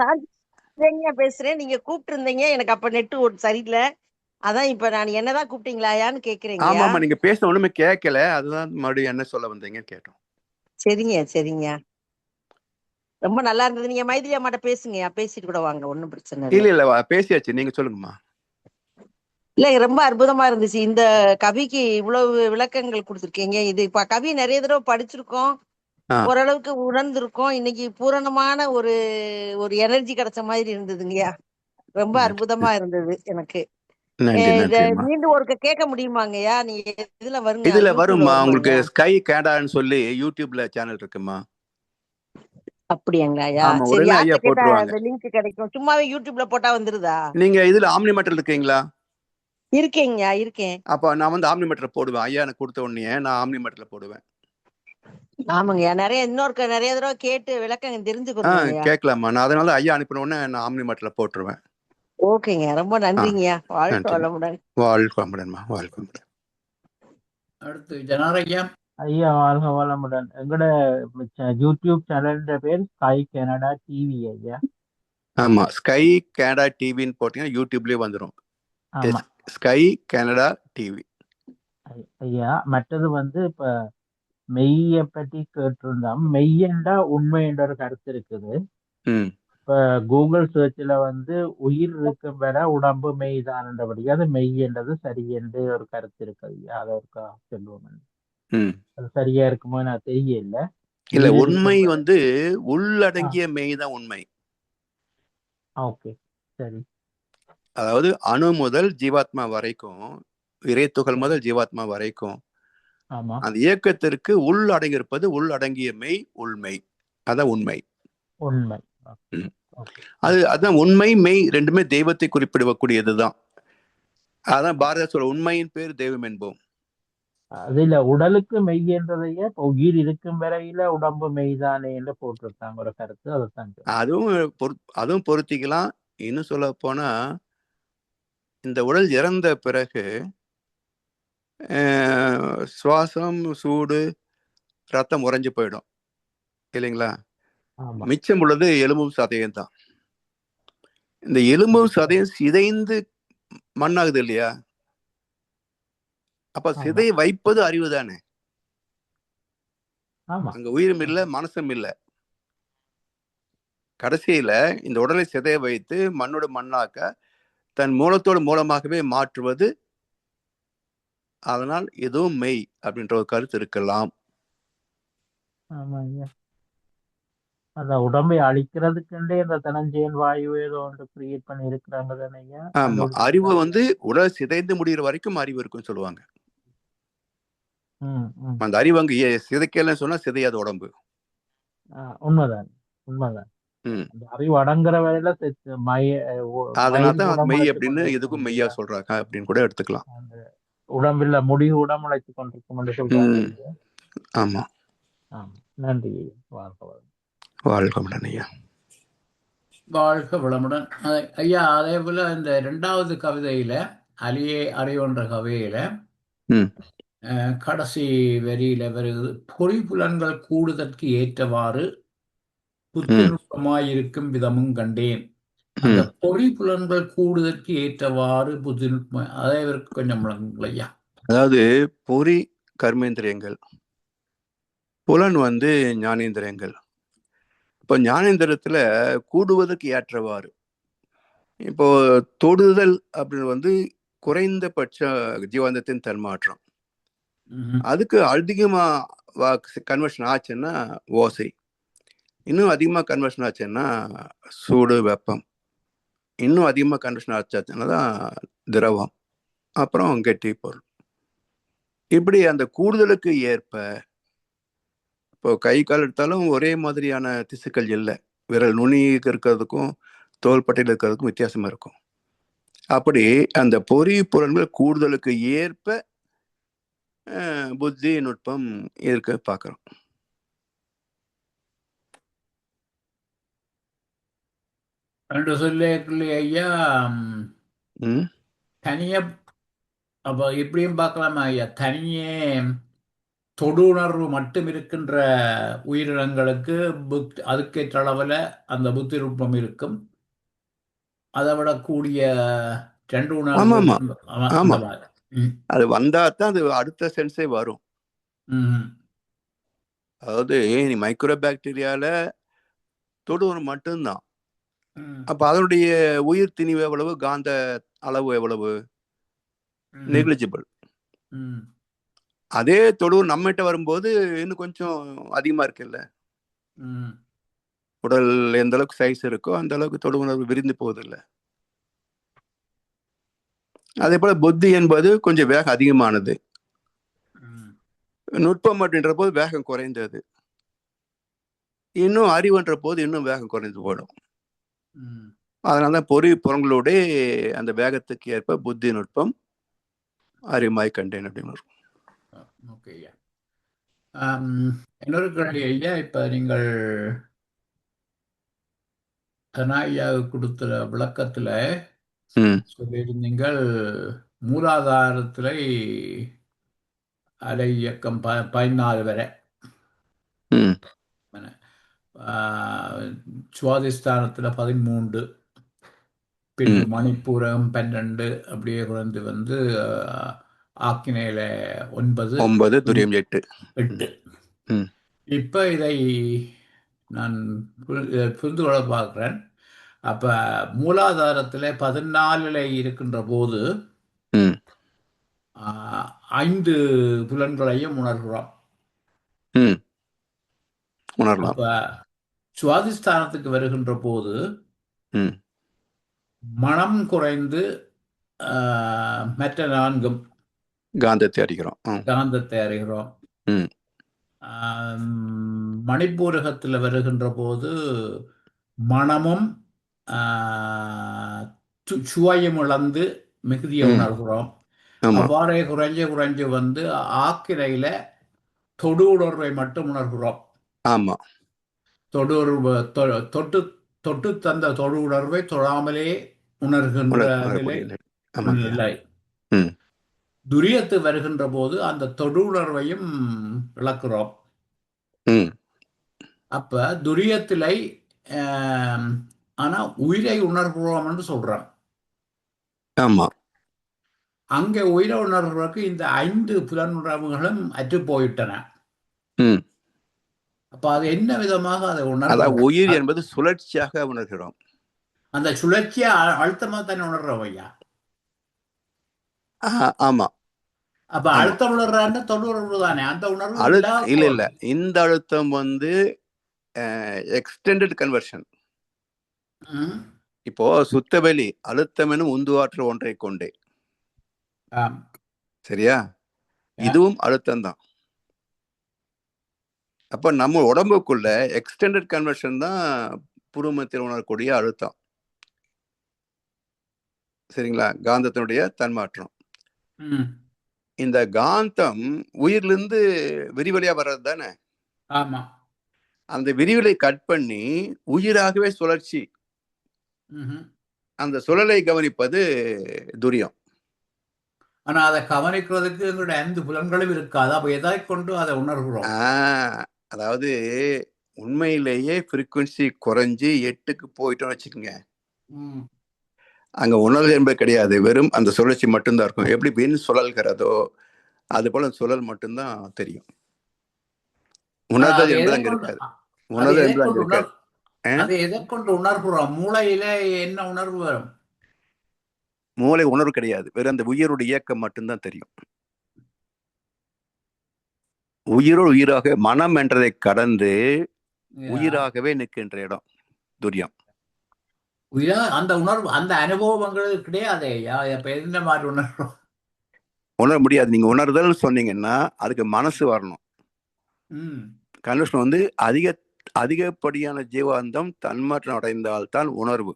சாந்தியா பேசுறேன். நீங்க கூப்பிட்டு இருந்தீங்க, எனக்கு அப்ப நெட்டு ஒரு சரியில்லை. அதான் இப்ப நான் என்னதான் கூப்பிட்டீங்களாயான்னு கேக்குறேங்க. ஆமாமா, நீங்க பேசின ஒண்ணுமே கேட்கல, அதுதான் மறுபடியும் என்ன சொல்ல வந்தீங்க கேட்டோம். சரிங்க சரிங்க, ரொம்ப நல்லா இருந்தது. நீங்க மைதிலி அம்மாட்ட பேசுங்க, பேசிட்டு கூட வாங்க, ஒன்னும் பிரச்சனை இல்லை. இல்ல பேசியாச்சு, நீங்க சொல்லுங்கம்மா. இல்ல ரொம்ப அற்புதமா இருந்துச்சு. இந்த கவிக்கு இவ்வளவு விளக்கங்கள் கொடுத்துருக்கீங்க. இது இப்ப கவி நிறைய தடவை படிச்சிருக்கோம், ஓரளவுக்கு உணர்ந்திருக்கோம். இன்னைக்கு பூரணமான ஒரு ஒரு எனர்ஜி கிடைச்ச மாதிரி இருந்ததுங்கய்யா. ரொம்ப அற்புதமா இருந்தது எனக்கு. மீண்டும் ஒருக்க கேட்க முடியுமாங்கய்யா? நீங்க இதுல வருங்க, இதுல வருமா உங்களுக்கு ஸ்கை கேடான்னு சொல்லி யூடியூப்ல சேனல் இருக்குமா? அப்படியாங்கய்யா? சரி, யார்கிட்ட கேட்டா அந்த லிங்க் கிடைக்கும்? சும்மாவே யூடியூப்ல போட்டா வந்துருதா? நீங்க இதுல ஆம்னி மீட்டர் இருக்கீங்களா? இருக்கேங்கய்யா, இருக்கேன். அப்ப நான் வந்து ஆம்னி மீட்டர் போடுவேன். ஐயா எனக்கு கொடுத்த உடனே நான் ஆம்னி மீட்டர்ல போடுவேன். ஆமாங்கய்யா, நிறைய தடவை கேட்டு விளக்கம் தெரிஞ்சுக்கணும். கேட்கலாமா? நான் அதனால ஐயா அனுப்பின உடனே நான் ஆம்னி மீட்டர்ல போட்டுருவேன். ஓகேங்க, ரொம்ப நன்றிங்கய்யா. வாழ்க வளமுடன். வாழ்க வளமுடன்மா, வாழ்க வளமுடன். அடுத்து ஜனாரையா. ஐயா வாழ்க வளமுடன். எங்களோட யூடியூப் சேனல் பேர் ஸ்கை கனடா டிவி ஐயா. ஆமா, ஸ்கை கனடா டிவின்னு போட்டீங்கன்னா யூடியூப்லயே வந்துடும். ஸ்கை கனடா டிவி ஐயா. மற்றது வந்து இப்ப மெய்யை பற்றி கேட்டிருந்தோம். மெய்யண்டா உண்மை என்ற ஒரு கருத்து இருக்குது. இப்ப கூகுள் சர்ச்ல வந்து உயிர் இருக்கும் வர உடம்பு மெய்தான்ன்றபடி அது மெய் என்றது சரி என்று ஒரு கருத்து இருக்குது. அதை ஒரு சொல்லுவோம். அது சரியா இருக்குமோ நான் தெரியல. இல்ல, உண்மை வந்து உள்ளடங்கிய மெய் தான் உண்மை. ஓகே, சரி. அதாவது அணு முதல் ஜீவாத்மா வரைக்கும், இறைத்துகள் முதல் ஜீவாத்மா வரைக்கும் அந்த இயக்கத்திற்கு உள் அடங்கியிருப்பது உள்ளடங்கிய மெய், உள்மை. அதான் உண்மை. உண்மை அதுதான் உண்மை மெய் ரெண்டுமே தெய்வத்தை குறிப்பிடக்கூடியதுதான். அதான் பாரத சொல்ல உண்மையின் பேர் தெய்வம் என்போம். அதுல உடலுக்கு மெய் என்றதையே உயிர் இருக்கும் வரையில உடம்பு மெய்தானே என்று போட்டிருக்காங்க ஒரு கருத்து. அதுதான் அதுவும் பொருத்திக்கலாம். இன்னும் சொல்ல போனா இந்த உடல் இறந்த பிறகு சுவாசம், சூடு, ரத்தம் உறைஞ்சு போயிடும் இல்லைங்களா? மிச்சம் உள்ளது எலும்பும் சதையும் தான். இந்த எலும்பும் சதையும் சிதைந்து மண்ணாகுது இல்லையா? அப்ப சிதை வைப்பது அறிவு தானே. அங்க உயிரும் இல்லை, மனசும் இல்லை. கடைசியில இந்த உடலை சிதைய வைத்து மண்ணோட மண்ணாக்க தன் மூலத்தோடு மூலமாகவே மாற்றுவது. அதனால் எதுவும் மெய் அப்படின்ற ஒரு கருத்து இருக்கலாம். அந்த உடம்பை அழிக்கிறதுக்குண்டே இந்த தனஞ்சயன் வாயு ஏதோ ஒன்று கிரியேட் பண்ணி இருக்கிறாங்க தானே. ஆமா, அறிவு வந்து உடல் சிதைந்து முடிகிற வரைக்கும் அறிவு இருக்குன்னு சொல்லுவாங்க. அந்த அறிவு அங்க சிதைக்கலன்னு சொன்னா சிதையாத உடம்பு. உண்மைதான், உண்மைதான். அறிவு அடங்குற வரையில அதனால்தான் மெய் அப்படின்னு எதுக்கும் மெய்யா சொல்றாங்க அப்படின்னு கூட எடுத்துக்கலாம். உடம்பில் முடிவு உடம்புழைத்து கொண்டிருக்கும் என்று சொல்றாங்க. ஆமா. நன்றி. வாழ்க வளமுடன் ஐயா. வாழ்க வளமுடன் ஐயா. அதே போல இந்த 2வது கவிதையில அலியே அறிவுன்ற கவிதையில கடைசி வரியில வருகிறது, பொறிபுலன்கள் கூடுதற்கு ஏற்றவாறு புத்திநுட்பமாயிருக்கும் விதமும் கண்டேன். அந்த பொறிபுலன்கள் கூடுதற்கு ஏற்றவாறு புத்திநுட்பம், அதே கொஞ்சம் ஐயா. அதாவது பொறி கர்மேந்திரியங்கள், புலன் வந்து ஞானேந்திரியங்கள். இப்போ ஞானேந்திரத்துல கூடுவதற்கு ஏற்றவாறு, இப்போ தொடுதல் அப்படின்னு வந்து குறைந்தபட்ச ஜீவாந்தத்தின் தன்மாற்றம். அதுக்கு அதிகமா கன்வர்ஷன் ஆச்சுன்னா ஓசை, இன்னும் அதிகமா கன்வர்ஷன் ஆச்சுன்னா சூடு, வெப்பம், இன்னும் அதிகமா கன்வர்ஷன் ஆச்சுன்னா தான் திரவம், அப்புறம் கெட்டி பொருள். இப்படி அந்த கூடுதலுக்கு ஏற்ப இப்போ கை கால் எடுத்தாலும் ஒரே மாதிரியான திசுக்கள் இல்லை. விரல் நுனி இருக்கிறதுக்கும் தோள்பட்டையில் இருக்கிறதுக்கும் வித்தியாசமா இருக்கும். அப்படி அந்த பொறி புலன்கள் கூடுதலுக்கு ஏற்ப புத்தி நுட்பம் இருக்க பார்க்கிறோம். என்று சொல்லி ஐயா தனிய அப்ப இப்படியும் பார்க்கலாமா ஐயா, தனியே தொடு உணர்வு மட்டும் இருக்கின்ற உயிரினங்களுக்கு அதுக்கேற்ற அளவுல அந்த புத்தி நுட்பம் இருக்கும். அதை விட கூடிய 2 உணர்வு அது வந்தா தான் அது அடுத்த சென்ஸே வரும். அதாவது நீ மைக்ரோ பாக்டீரியால தொடு மட்டும்தான். அப்ப அதனுடைய உயிர் திணிவு எவ்வளவு, காந்த அளவு எவ்வளவு, நெக்லிஜிபிள். அதே தொடு நம்மகிட்ட வரும்போது இன்னும் கொஞ்சம் அதிகமா இருக்குல்ல. உடல் எந்த அளவுக்கு சைஸ் இருக்கோ அந்த அளவுக்கு தொடு உணர்வு விரிந்து போவதில்லை. அதே போல புத்தி என்பது கொஞ்சம் வேகம் அதிகமானது, நுட்பம் அப்படின்ற போது வேகம் குறைந்தது, இன்னும் அறிவுன்ற போது இன்னும் வேகம் குறைந்து போயிடும். அதனாலதான் பொறி புறங்களோட அந்த வேகத்துக்கு ஏற்ப புத்தி நுட்பம் அறிவுமாய் கண்டேன் அப்படின்னு. ஓகே ஐயா. இன்னொரு கேள்வி ஐயா, இப்ப நீங்கள் தனாய்யாவுக்கு கொடுத்த விளக்கத்துல சொல்லியிருந்தீங்கள் மூலாதாரத்துல அலை இயக்கம் 14 வரை, சுவாதிஷ்டானத்துல 13, பின்பு மணிப்பூரம் 12, அப்படியே குறைந்து வந்து ஆக்கினையில 9, துரியம் 8. இப்ப இதை நான் புரிந்து கொள்ள பார்க்கிறேன். அப்ப மூலாதாரத்துல 14 இருக்கின்ற போது 5 புலன்களையும் உணர்கிறோம். அப்ப சுவாதிஷ்டானத்துக்கு வருகின்ற போது மனம் குறைந்து மற்ற 4 காந்தத்தை அறிகிறோம். மணிப்பூரகத்தில் வருகின்ற போது மனமும் சுவையும் இழந்து மிகுதியை உணர்கிறோம். அவ்வாறே குறைஞ்சு வந்து ஆக்கிரையில தொடு உணர்வை மட்டும் உணர்கிறோம். தொட்டு தந்த தொடு உணர்வை தொடாமலே உணர்கின்ற நிலை. துரியத்து வருகின்ற போது அந்த தொடு உணர்வையும் இழக்கிறோம். அப்ப துரியத்திலை ஆனா உயிரை உணர்கிறோம் என்று சொல்றான். அங்கே உயிரை உணர்வுக்கு இந்த 5 புலனுணர்வுகளும் அற்று போயிட்டன. அப்ப அது என்ன விதமாக அதை உணர்கிறோம்? உயிர் என்பது சுழற்சியாக உணர்கிறோம். அந்த சுழற்சியை அழுத்தமா தானே உணர்றோம் ஐயா. ஆமா. அப்ப அழுத்தம் உணர்றான்னு தொடு உணர்வு தானே. அந்த உணர்வு இல்ல இந்த அழுத்தம் வந்து எக்ஸ்டெண்டட் கன்வர்ஷன். இப்போ சுத்தவெளி அழுத்தம் எனும் உந்துவாற்றல் ஒன்றை கொண்டே, சரியா? இதுவும் அழுத்தம் தான். அப்ப நம்ம உடம்புக்குள்ள எக்ஸ்டெண்டட் கன்வர்ஷன் தான் புருமத்தில் உணரக்கூடிய அழுத்தம், சரிங்களா? காந்தத்தினுடைய தன்மாற்றம். இந்த காந்தம் உயிரிலிருந்து விரிவலியா வர்றது தானே. ஆமா. அந்த விரிவலை கட் பண்ணி உயிராகவே சுழற்சி, அந்த சுழலை கவனிப்பது துரியம். ஆனா அதை கவனிக்கிறதுக்கு எங்களுடைய 5 புலன்களும் இருக்காது. அப்ப எதை கொண்டு அதை உணர்கிறோம்? அதாவது உண்மையிலேயே ஃப்ரீக்வன்சி குறைஞ்சி 8க்கு போயிட்டோம்னு வச்சுக்கோங்க, அங்க உணர்வு என்பது கிடையாது, வெறும் அந்த சுழற்சி மட்டும்தான் இருக்கும். எப்படி விண் சுழல்கிறதோ அது போல சுழல் மட்டும்தான் தெரியும். உணர்தல் என்பது அங்க இருக்காது. உணர்தல் என்பது அங்க இருக்காது. அதை எதை கொண்டு உணர்கிறோம்? மூளையில என்ன உணர்வு வரும்? மூளை உணர்வு கிடையாது, வெறும் அந்த உயிருடைய இயக்கம் மட்டும்தான் தெரியும். உயிரோடு உயிராக மனம் என்றதை கடந்து உயிராகவே நிற்கின்ற இடம் துரியம். அந்த உணர்வு, அந்த அனுபவங்கள் கிடையாது. இப்ப எந்த மாதிரி உணர்றோம்? உணர முடியாது. நீங்க உணர்தல் சொன்னீங்கன்னா அதுக்கு மனசு வரணும். கன்வர்ஷன் வந்து அதிகப்படியான ஜீவாந்தம் தன்மாற்றம் அடைந்தால்தான் உணர்வு.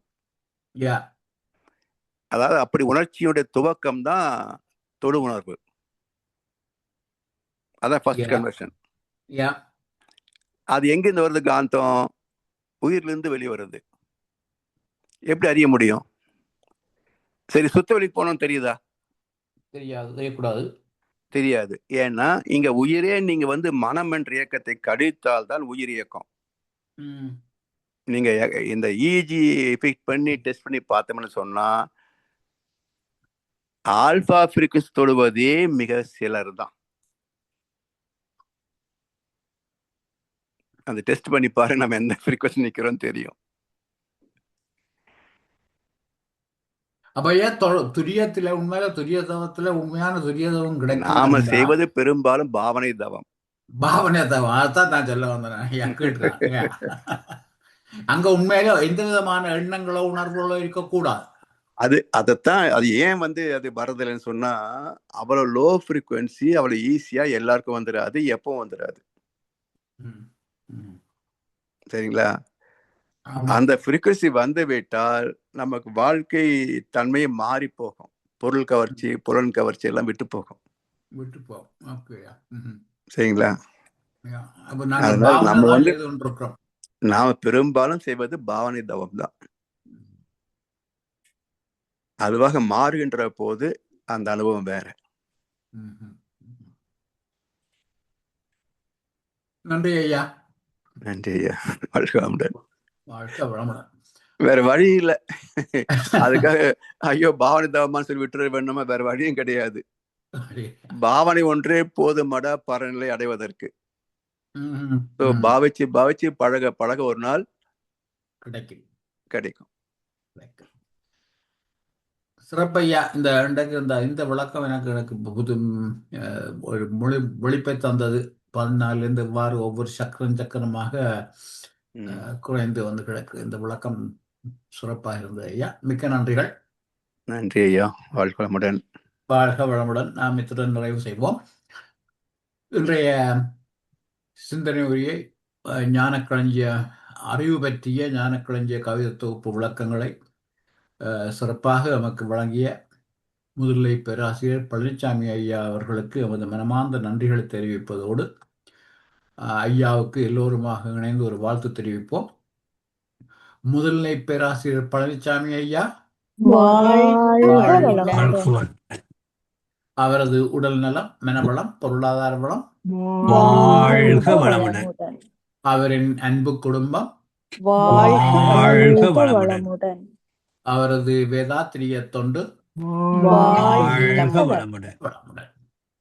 அதாவது அப்படி உணர்ச்சியுடைய துவக்கம் தான் தொடு உணர்வு. அதான் ஃபர்ஸ்ட் கன்வர்ஷன். அது எங்கிருந்து வருது? காந்தம் உயிரிலிருந்து வெளியே வருது. எப்படி அறிய முடியும்? சரி, சுத்த வெளிக்கு போனோம் தெரியுதா? தெரியாது, தெரியக்கூடாது. தெரியாது. ஏன்னா இங்க உயிரே நீங்க மனம் என்ற இயக்கத்தை கடித்தால் தான் உயிர் இயக்கம். நீங்க இந்த இஜி ஃபிக்ஸ் பண்ணி டெஸ்ட் பண்ணி பார்த்தோம்னு சொன்னா ஆல்பா ஃப்ரீக்வன்சி தொடுவதே மிக சிலர் தான். அந்த டெஸ்ட் பண்ணி பாரு, நம்ம எந்த ஃப்ரீக்வன்சி நிக்கிறோம் தெரியும். அப்ப ஏன் துரியத்துல உண்மையில துரியதவத்துல உண்மையான துரியதவம் கிடைக்கும்? நாம செய்வது பெரும்பாலும் பாவனை தவம். பாவனை தவம், அதான் நான் சொல்ல வந்தேன். கேட்டுறேன். அங்க உண்மையில எந்த விதமான எண்ணங்களோ உணர்வுகளோ இருக்கக்கூடாது. அதைத்தான் அது ஏன் அது வரதில்லைன்னு சொன்னா, அவ்வளவு லோ ஃப்ரீக்வன்சி அவ்வளவு ஈஸியா எல்லாருக்கும் வந்துடாது, எப்போ வந்துடாது. சரிங்களா? அந்த ஃப்ரீக்வன்சி வந்து விட்டால் நமக்கு வாழ்க்கை தன்மையை மாறி போகும். பொருள் கவர்ச்சி, புலன் கவர்ச்சி எல்லாம் விட்டு போகும். சரிங்களா? நம்ம நாம பெரும்பாலும் செய்வது பாவனை தவம் தான். அதுவாக மாறுகின்ற போது அந்த அனுபவம் வேற. நன்றி ஐயா. நன்றி ஐயா. வாழ்க வளமுடன். வேற வழி இல்லை. அதுக்காக ஐயோ பாவனை தவமான்னு சொல்லி விட்டுற வேணுமா? வேற வழியும் கிடையாது. பாவனை ஒன்றே போதுமடா பரநிலை அடைவதற்கு. பாவிச்சு பாவிச்சு பழக பழக ஒரு நாள் கிடைக்கும். சிறப்பையா, இந்த விளக்கம் எனக்கு புது ஒரு விழிப்பை தந்தது. 14 இவ்வாறு ஒவ்வொரு சக்கரமாக குறைந்து கிடக்கு. இந்த விளக்கம் சிறப்பாக இருந்தது ஐயா. மிக்க நன்றிகள். நன்றி ஐயா. வாழ்க வளமுடன். வாழ்க வளமுடன். நாம் இத்துடன் நிறைவு செய்வோம். இன்றைய சிந்தனை உரையை ஞானக்களஞ்சிய அறிவு பற்றிய ஞானக்களஞ்சிய கவிதை தொகுப்பு விளக்கங்களை சிறப்பாக நமக்கு வழங்கிய முதுநிலை பேராசிரியர் பழனிசாமி ஐயா அவர்களுக்கு எமது மனமார்ந்த நன்றிகளை தெரிவிப்பதோடு ஐயாவுக்கு எல்லோருமாக இணைந்து ஒரு வாழ்த்து தெரிவிப்போம். முதுநிலை பேராசிரியர் பழனிசாமி ஐயா அவரது உடல் நலம், மனவளம், பொருளாதார வளம், அவரின் அன்பு குடும்பம், அவரது வேதாத்திரிய தொண்டு வளமுடன்.